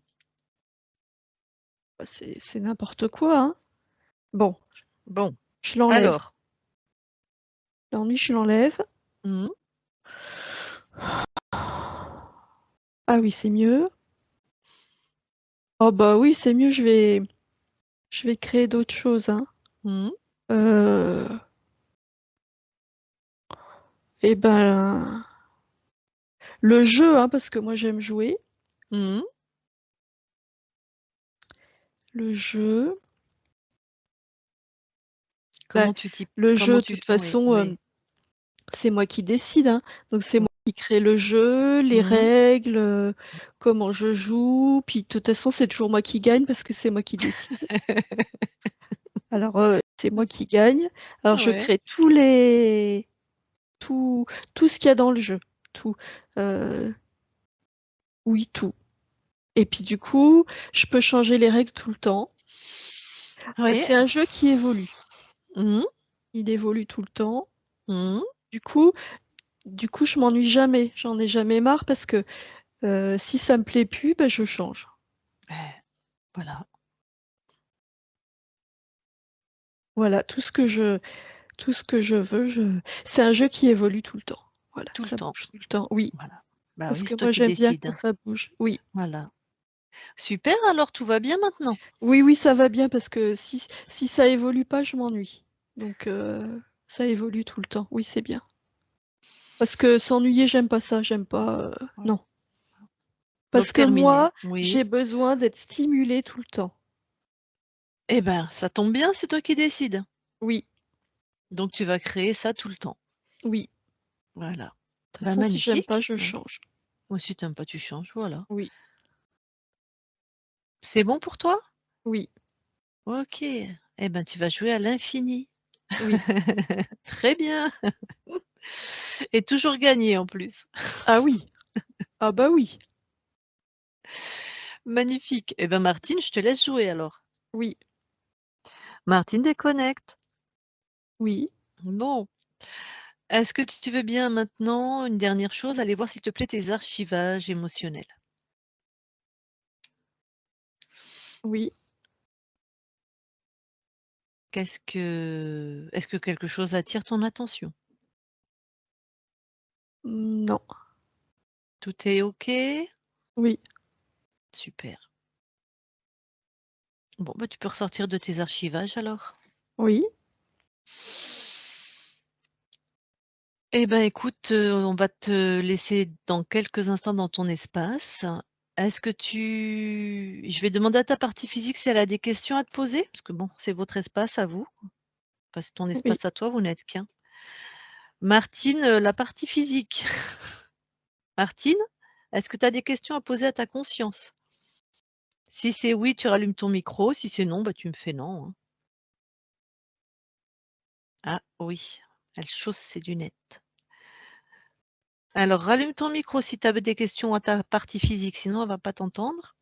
[SPEAKER 3] c'est n'importe quoi, hein? Bon,
[SPEAKER 1] Bon,
[SPEAKER 3] je l'enlève.
[SPEAKER 1] alors.
[SPEAKER 3] L'ennui, je l'enlève.
[SPEAKER 1] Mmh.
[SPEAKER 3] Ah oui, c'est mieux. Oh bah oui, c'est mieux, je vais créer d'autres choses, hein.
[SPEAKER 1] Mmh.
[SPEAKER 3] Euh, et ben, le jeu, hein, parce que moi j'aime jouer.
[SPEAKER 1] Mmh.
[SPEAKER 3] Le jeu. Bah,
[SPEAKER 1] Comment tu t'y
[SPEAKER 3] le jeu,
[SPEAKER 1] comment
[SPEAKER 3] de
[SPEAKER 1] tu
[SPEAKER 3] toute
[SPEAKER 1] oui,
[SPEAKER 3] façon,
[SPEAKER 1] oui.
[SPEAKER 3] c'est moi qui décide, hein. Donc c'est moi qui crée le jeu, les
[SPEAKER 1] Mhm.
[SPEAKER 3] règles, comment je joue. Puis de toute façon, c'est toujours moi qui gagne parce que c'est moi qui décide. Alors, c'est moi qui gagne. Alors, je
[SPEAKER 1] Ouais.
[SPEAKER 3] crée tout, tout ce qu'il y a dans le jeu. Tout. Euh, oui, tout. Et puis du coup, je peux changer les règles tout le temps.
[SPEAKER 1] Ouais.
[SPEAKER 3] C'est un jeu qui évolue.
[SPEAKER 1] Mhm.
[SPEAKER 3] Il évolue tout le temps.
[SPEAKER 1] Mhm.
[SPEAKER 3] Du coup, je m'ennuie jamais. J'en ai jamais marre parce que si ça me plaît plus, ben, je change.
[SPEAKER 1] Voilà.
[SPEAKER 3] Voilà, tout ce que je veux, c'est un jeu qui évolue tout le temps. Voilà,
[SPEAKER 1] Tout le
[SPEAKER 3] ça
[SPEAKER 1] temps.
[SPEAKER 3] bouge tout le temps. Oui,
[SPEAKER 1] Voilà. Bah
[SPEAKER 3] parce
[SPEAKER 1] oui,
[SPEAKER 3] que
[SPEAKER 1] c'est toi
[SPEAKER 3] moi
[SPEAKER 1] qui
[SPEAKER 3] j'aime bien
[SPEAKER 1] décides,
[SPEAKER 3] quand
[SPEAKER 1] hein.
[SPEAKER 3] ça bouge. Oui,
[SPEAKER 1] Voilà. Super, alors tout va bien maintenant.
[SPEAKER 3] oui, oui, ça va bien parce que si ça évolue pas, je m'ennuie. Donc ça évolue tout le temps. Oui, c'est bien. Parce que s'ennuyer, j'aime pas ça. J'aime pas. Non. Parce
[SPEAKER 1] Donc
[SPEAKER 3] que
[SPEAKER 1] terminé.
[SPEAKER 3] moi,
[SPEAKER 1] Oui.
[SPEAKER 3] j'ai besoin d'être stimulée tout le temps.
[SPEAKER 1] Eh ben, ça tombe bien, c'est toi qui décides.
[SPEAKER 3] Oui,
[SPEAKER 1] Donc tu vas créer ça tout le temps.
[SPEAKER 3] oui.
[SPEAKER 1] Voilà.
[SPEAKER 3] De toute
[SPEAKER 1] Bah
[SPEAKER 3] façon, si j'aime pas,
[SPEAKER 1] magnifique.
[SPEAKER 3] je
[SPEAKER 1] Ouais.
[SPEAKER 3] change.
[SPEAKER 1] Moi, si t'aimes pas, tu changes, voilà.
[SPEAKER 3] Oui,
[SPEAKER 1] C'est bon pour toi?
[SPEAKER 3] oui,
[SPEAKER 1] Ok. Eh ben, tu vas jouer à l'infini.
[SPEAKER 3] oui.
[SPEAKER 1] Très bien. Et toujours gagner en plus.
[SPEAKER 3] Ah oui. Ah bah oui.
[SPEAKER 1] Magnifique. Eh ben Martine, je te laisse jouer alors.
[SPEAKER 3] Oui,
[SPEAKER 1] Martine déconnecte.
[SPEAKER 3] oui.
[SPEAKER 1] Bon. Est-ce que tu veux bien maintenant, une dernière chose, aller voir s'il te plaît tes archivages émotionnels?
[SPEAKER 3] Oui.
[SPEAKER 1] Est-ce que quelque chose attire ton attention?
[SPEAKER 3] Non.
[SPEAKER 1] Tout est OK?
[SPEAKER 3] Oui.
[SPEAKER 1] Super. Bon, bah, tu peux ressortir de tes archivages alors.
[SPEAKER 3] Oui.
[SPEAKER 1] Eh ben, écoute, on va te laisser dans quelques instants dans ton espace. Est-ce que je vais demander à ta partie physique si elle a des questions à te poser? Parce que bon, c'est votre espace à vous. Enfin, c'est ton
[SPEAKER 3] Oui.
[SPEAKER 1] espace à toi, vous n'êtes qu'un. Martine, la partie physique. Martine, est-ce que tu as des questions à poser à ta conscience? Si c'est oui, tu rallumes ton micro, si c'est non, bah, tu me fais non, hein. Ah oui, elle chausse ses lunettes. Alors rallume ton micro si tu as des questions à ta partie physique, sinon elle va pas t'entendre.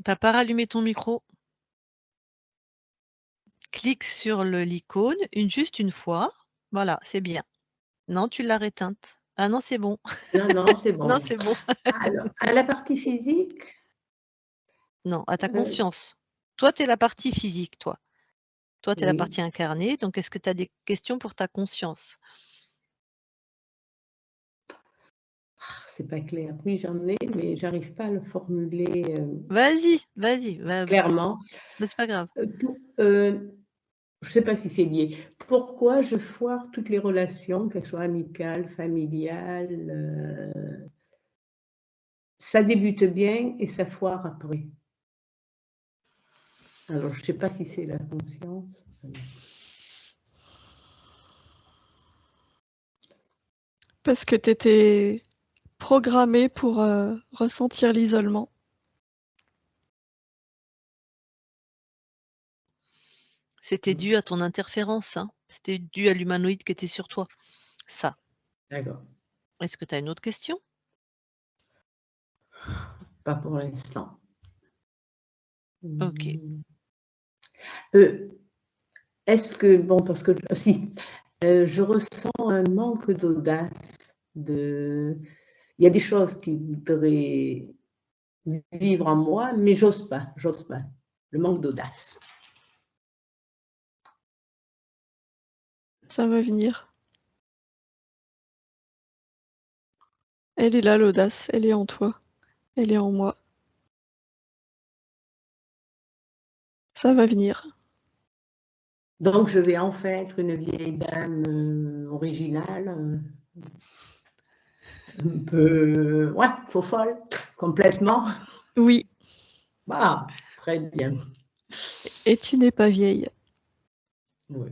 [SPEAKER 1] Tu as pas rallumé ton micro? Clique sur l'icône, juste une fois. Voilà, c'est bien. Non, tu l'as réteinte. Ah non, c'est bon.
[SPEAKER 2] Non, non, c'est
[SPEAKER 1] Non,
[SPEAKER 2] bon.
[SPEAKER 1] c'est bon.
[SPEAKER 2] Alors, à la partie physique,
[SPEAKER 1] Non, à ta
[SPEAKER 2] euh,
[SPEAKER 1] conscience. Toi, tu es la partie physique, toi. Toi, tu es la
[SPEAKER 2] oui,
[SPEAKER 1] partie incarnée, donc est-ce que tu as des questions pour ta conscience?
[SPEAKER 2] c'est pas clair. Oui, j'en ai, mais j'arrive pas à le formuler
[SPEAKER 1] Vas-y, vas-y,
[SPEAKER 2] clairement.
[SPEAKER 1] mais c'est pas grave.
[SPEAKER 2] Je ne sais pas si c'est lié. Pourquoi je foire toutes les relations, qu'elles soient amicales, familiales, ça débute bien et ça foire après. Alors, je ne sais pas si c'est la conscience.
[SPEAKER 3] Parce que tu étais programmé pour ressentir l'isolement.
[SPEAKER 1] C'était dû à ton interférence, hein. C'était dû à l'humanoïde qui était sur toi, ça.
[SPEAKER 2] D'accord.
[SPEAKER 1] Est-ce que tu as une autre question?
[SPEAKER 2] Pas pour l'instant.
[SPEAKER 1] OK.
[SPEAKER 2] Est-ce que, bon, parce que, si, je ressens un manque d'audace. Il y a des choses qui voudraient vivre en moi, mais j'ose pas. Le manque d'audace.
[SPEAKER 3] Ça va venir. Elle est là, l'audace. Elle est en toi. Elle est en moi. Ça va venir.
[SPEAKER 2] Donc, je vais enfin être une vieille dame originale, un peu, ouais, faux folle, complètement.
[SPEAKER 3] Oui.
[SPEAKER 2] Ah, très bien.
[SPEAKER 3] Et tu n'es pas vieille.
[SPEAKER 2] Oui.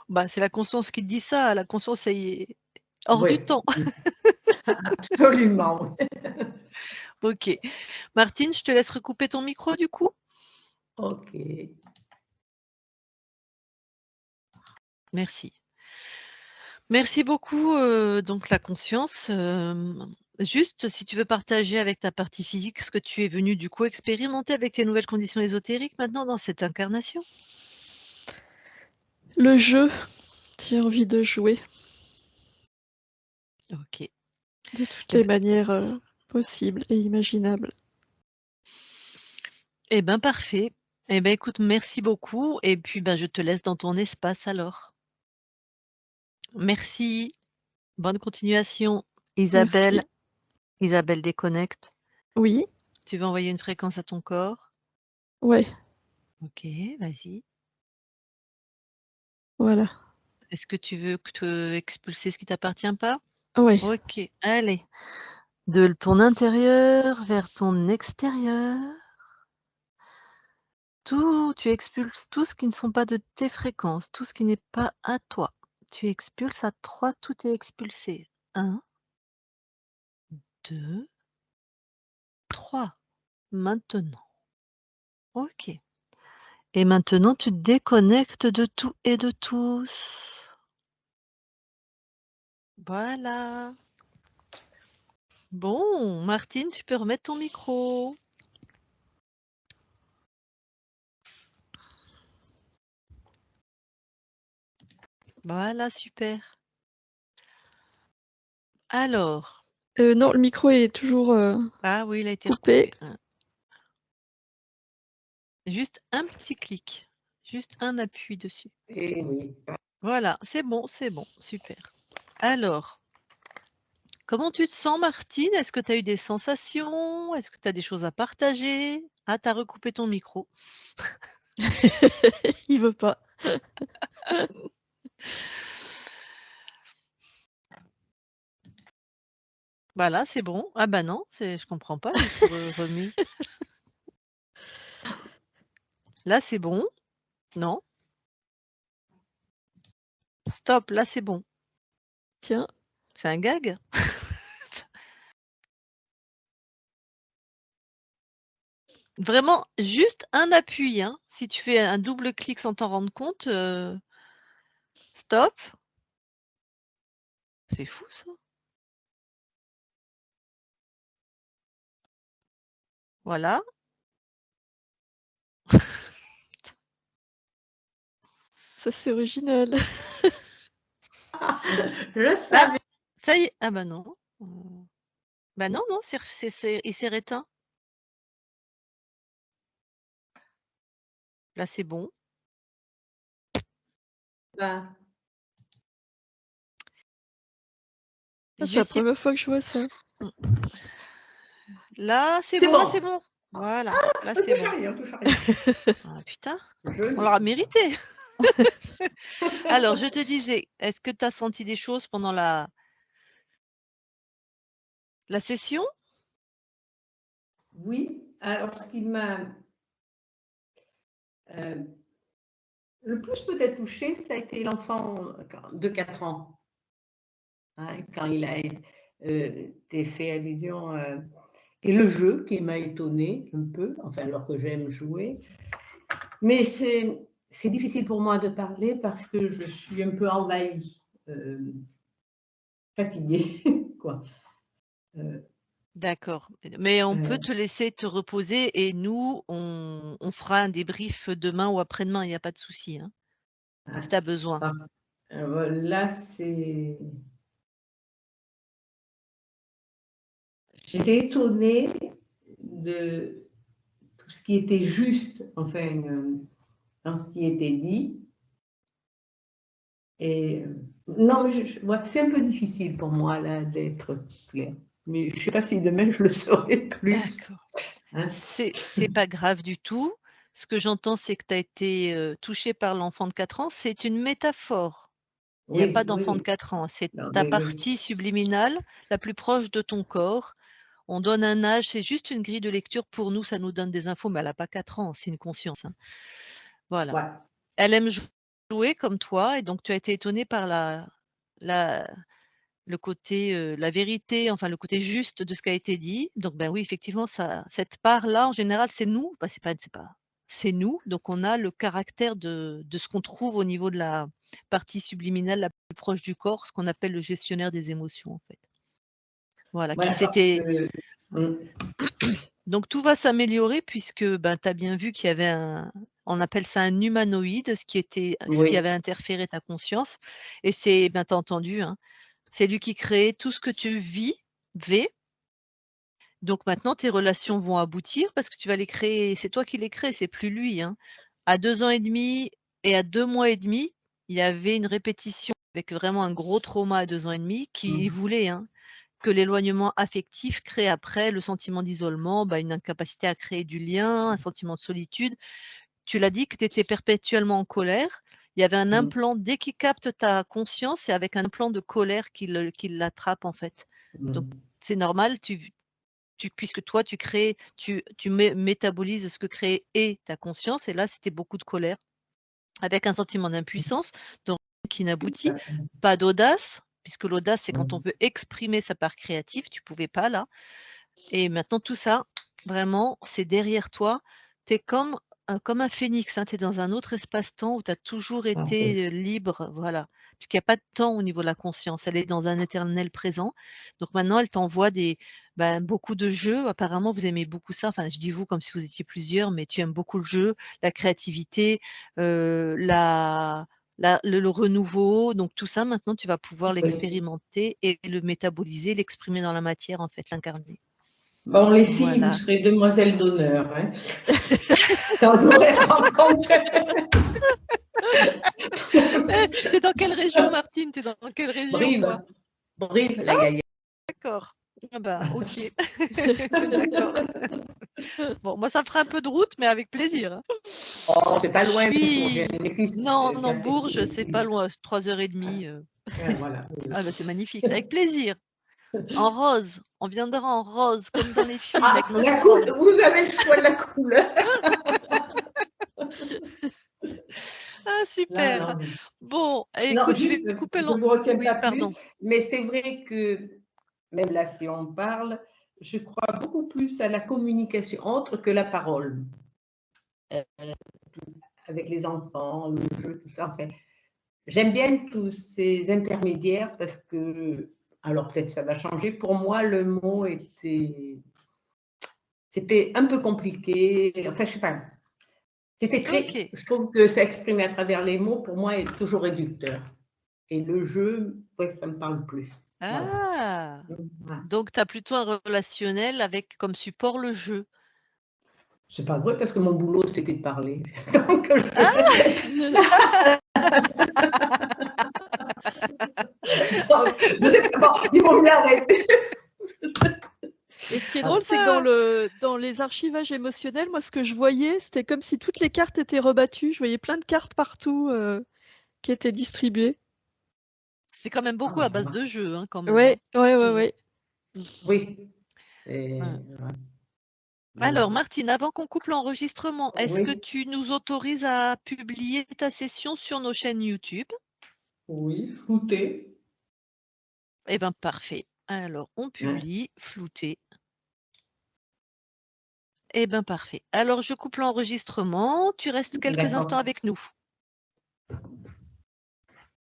[SPEAKER 1] Bah, c'est la conscience qui te dit ça. La conscience est hors du
[SPEAKER 2] Oui,
[SPEAKER 1] temps.
[SPEAKER 2] absolument.
[SPEAKER 1] OK. Martine, je te laisse recouper ton micro du coup?
[SPEAKER 2] OK.
[SPEAKER 1] Merci. Merci beaucoup, donc la conscience, juste si tu veux partager avec ta partie physique ce que tu es venue du coup expérimenter avec tes nouvelles conditions ésotériques maintenant dans cette incarnation?
[SPEAKER 3] Le jeu, j'ai envie de jouer
[SPEAKER 1] OK.
[SPEAKER 3] de toutes
[SPEAKER 1] Eh
[SPEAKER 3] les
[SPEAKER 1] ben
[SPEAKER 3] manières, possibles et imaginables.
[SPEAKER 1] eh ben, parfait. Eh ben, écoute, merci beaucoup et puis, ben, je te laisse dans ton espace alors. Merci, bonne continuation. Isabelle,
[SPEAKER 3] Merci.
[SPEAKER 1] Isabelle déconnecte.
[SPEAKER 3] Oui,
[SPEAKER 1] Tu veux envoyer une fréquence à ton corps?
[SPEAKER 3] ouais,
[SPEAKER 1] OK, vas-y.
[SPEAKER 3] voilà.
[SPEAKER 1] Est-ce que tu veux expulser ce qui t'appartient pas?
[SPEAKER 3] Ouais,
[SPEAKER 1] OK, allez. De ton intérieur vers ton extérieur. Tu expulses tout ce qui ne sont pas de tes fréquences, tout ce qui n'est pas à toi. Tu expulses à 3, tout est expulsé. 1, 2, 3. Maintenant. OK. Et maintenant, tu te déconnectes de tout et de tous. Voilà. Bon, Martine, tu peux remettre ton micro. Voilà, super. Alors,
[SPEAKER 3] non, le micro est toujours,
[SPEAKER 1] ah oui, il a été
[SPEAKER 3] coupé.
[SPEAKER 1] recoupé. Juste un petit clic, juste un appui dessus.
[SPEAKER 2] Et oui.
[SPEAKER 1] Voilà, c'est bon, super. Alors, comment tu te sens, Martine? Est-ce que tu as eu des sensations? Est-ce que tu as des choses à partager? Ah, tu as recoupé ton micro.
[SPEAKER 3] Il veut pas.
[SPEAKER 1] Voilà, c'est bon. Ah bah non, je comprends pas, il s'est remis. Là, c'est bon. Non, stop, là, c'est bon.
[SPEAKER 3] Tiens,
[SPEAKER 1] C'est un gag? Vraiment, juste un appui, hein. Si tu fais un double clic sans t'en rendre compte, stop. C'est fou ça. Voilà.
[SPEAKER 3] ça c'est original.
[SPEAKER 2] Je
[SPEAKER 1] Ah,
[SPEAKER 2] savais.
[SPEAKER 1] ça y est. Ah bah non. Bah non, non, il s'est éteint. Là, c'est bon.
[SPEAKER 2] Pas.
[SPEAKER 3] Ah, c'est la
[SPEAKER 1] Juste y
[SPEAKER 3] première fois que je vois ça.
[SPEAKER 1] mmh. Là, c'est
[SPEAKER 2] C'est
[SPEAKER 1] bon, là, c'est
[SPEAKER 2] bon.
[SPEAKER 1] bon. Voilà, là,
[SPEAKER 2] Ne
[SPEAKER 1] c'est
[SPEAKER 2] touche à
[SPEAKER 1] bon.
[SPEAKER 2] rien, touche à rien.
[SPEAKER 1] Ah putain,
[SPEAKER 2] Je
[SPEAKER 1] on
[SPEAKER 2] ne
[SPEAKER 1] l'aura
[SPEAKER 2] touche
[SPEAKER 1] mérité. Alors, je te disais, est-ce que tu as senti des choses pendant la session?
[SPEAKER 2] Oui, alors ce qui m'a le plus peut-être touché, ça a été l'enfant de 4 ans, hein, quand il a été fait allusion, et le jeu qui m'a étonnée un peu, enfin alors que j'aime jouer. Mais c'est difficile pour moi de parler parce que je suis un peu envahie, fatiguée, quoi. Heu
[SPEAKER 1] D'accord, mais on peut
[SPEAKER 2] heu,
[SPEAKER 1] te laisser te reposer et nous, on fera un débrief demain ou après-demain, il y a pas de souci, hein, si tu as besoin.
[SPEAKER 2] parce là, j'étais étonnée de tout ce qui était juste, enfin, dans ce qui était dit. Et non, mais ouais, c'est un peu difficile pour moi là d'être claire. Mais je ne sais pas si demain je le serai plus.
[SPEAKER 1] D'accord.
[SPEAKER 2] Hein.
[SPEAKER 1] C'est pas grave du tout. Ce que j'entends, c'est que tu as été, touchée par l'enfant de 4 ans. C'est une métaphore. Il y a pas
[SPEAKER 2] Oui, oui,
[SPEAKER 1] d'enfant de
[SPEAKER 2] oui.
[SPEAKER 1] 4 ans. C'est
[SPEAKER 2] Non,
[SPEAKER 1] ta
[SPEAKER 2] mais oui.
[SPEAKER 1] partie subliminale, la plus proche de ton corps. On donne un âge, c'est juste une grille de lecture pour nous, ça nous donne des infos, mais elle a pas 4 ans, c'est une conscience, hein. Voilà.
[SPEAKER 2] Ouais.
[SPEAKER 1] Elle aime jouer joué comme toi et donc tu as été étonné par le côté, la vérité, enfin le côté juste de ce qui a été dit. Donc oui, effectivement, cette part-là, en général, c'est nous. C'est nous. Donc on a le caractère de ce qu'on trouve au niveau de la partie subliminale la plus proche du corps, ce qu'on appelle le gestionnaire des émotions, en fait. Voilà, qui
[SPEAKER 2] Voilà, parce
[SPEAKER 1] s'était
[SPEAKER 2] que,
[SPEAKER 1] donc tout va s'améliorer puisque, tu as bien vu qu'il y avait on appelle ça un humanoïde, ce qui
[SPEAKER 2] oui.
[SPEAKER 1] avait interféré ta conscience et c'est, tu as entendu, hein, c'est lui qui crée tout ce que tu vivais. Donc maintenant tes relations vont aboutir parce que tu vas les créer, c'est toi qui les crées, c'est plus lui, hein. À 2 ans et demi et à 2 mois et demi, il y avait une répétition avec vraiment un gros trauma à 2 ans et demi qui voulait, hein, que l'éloignement affectif crée après le sentiment d'isolement, une incapacité à créer du lien, un sentiment de solitude. Tu l'as dit que tu étais perpétuellement en colère. Il y avait un implant, dès qu'il capte ta conscience, c'est avec un implant de colère qu'il l'attrape en fait. Donc c'est normal, puisque toi tu crées, tu métabolises ce que crée et ta conscience et là c'était beaucoup de colère, avec un sentiment d'impuissance, donc qui n'aboutit, pas d'audace, puisque l'audace c'est quand on veut exprimer sa part créative, tu pouvais pas là et maintenant tout ça, vraiment, c'est derrière toi. Tu es comme un phénix, hein, tu es dans un autre espace-temps où tu as toujours été, libre, voilà. Puisqu'il y a pas de temps au niveau de la conscience, elle est dans un éternel présent. Donc maintenant, elle t'envoie beaucoup de jeux. Apparemment, vous aimez beaucoup ça. Enfin, je dis vous comme si vous étiez plusieurs, mais tu aimes beaucoup le jeu, la créativité, le renouveau. Donc tout ça, maintenant, tu vas pouvoir l'expérimenter et le métaboliser, l'exprimer dans la matière, en fait, l'incarner.
[SPEAKER 2] Bon, les filles, vous
[SPEAKER 1] Voilà.
[SPEAKER 2] serez demoiselles d'honneur. Hein. Quand vous aurez rencontré.
[SPEAKER 1] T'es dans quelle région, Martine? T'es dans quelle région,
[SPEAKER 2] Brive,
[SPEAKER 1] toi?
[SPEAKER 2] Brive, la Gaillarde.
[SPEAKER 1] D'accord. OK. D'accord. Bon, moi, ça me fera un peu de route, mais avec plaisir, hein.
[SPEAKER 2] Oh, c'est pas loin.
[SPEAKER 1] Non, Bourges, c'est pas loin, c'est 3 heures et demie.
[SPEAKER 2] Voilà.
[SPEAKER 1] C'est magnifique, c'est avec plaisir. En rose, on viendra en rose, comme dans les films,
[SPEAKER 2] Ah,
[SPEAKER 1] avec notre robe.
[SPEAKER 2] vous avez le choix de la couleur.
[SPEAKER 1] Ah, super. Bon,
[SPEAKER 2] Non,
[SPEAKER 1] écoute, je vais
[SPEAKER 2] juste,
[SPEAKER 1] couper
[SPEAKER 2] je ne vous retiens
[SPEAKER 1] oui,
[SPEAKER 2] pas plus,
[SPEAKER 1] pardon.
[SPEAKER 2] mais c'est vrai que, même là, si on parle, je crois beaucoup plus à la communication autre que la parole. Avec les enfants, le jeu, tout ça. Enfin, j'aime bien tous ces intermédiaires parce que, alors peut-être ça va changer, pour moi, le mot c'était un peu compliqué. Enfin, je sais pas. C'était très,
[SPEAKER 1] OK.
[SPEAKER 2] je trouve que s'exprimer à travers les mots, pour moi, est toujours réducteur. Et le jeu, ouais, ça me parle plus.
[SPEAKER 1] Ah!
[SPEAKER 2] Voilà.
[SPEAKER 1] Donc tu as plutôt un relationnel avec comme support le jeu.
[SPEAKER 2] C'est pas vrai parce que mon boulot, c'était de parler. Donc, je sais pas, bon, ils vont m'arrêter.
[SPEAKER 3] Et ce qui est drôle, c'est que dans les archivages émotionnels, moi, ce que je voyais, c'était comme si toutes les cartes étaient rebattues. Je voyais plein de cartes partout qui étaient distribuées.
[SPEAKER 1] C'est quand même beaucoup à base de jeu, hein, quand même,
[SPEAKER 3] Ouais,
[SPEAKER 1] hein.
[SPEAKER 3] ouais.
[SPEAKER 2] Oui.
[SPEAKER 1] Ouais.
[SPEAKER 2] Voilà.
[SPEAKER 1] Alors Martine, avant qu'on coupe l'enregistrement, est-ce que
[SPEAKER 2] Oui,
[SPEAKER 1] tu nous autorises à publier ta session sur nos chaînes YouTube?
[SPEAKER 2] oui, flouté.
[SPEAKER 1] Eh ben parfait. Alors on
[SPEAKER 2] Hein.
[SPEAKER 1] publie, flouté. Eh ben parfait. Alors je coupe l'enregistrement, tu restes quelques instants
[SPEAKER 2] D'accord.
[SPEAKER 1] avec nous.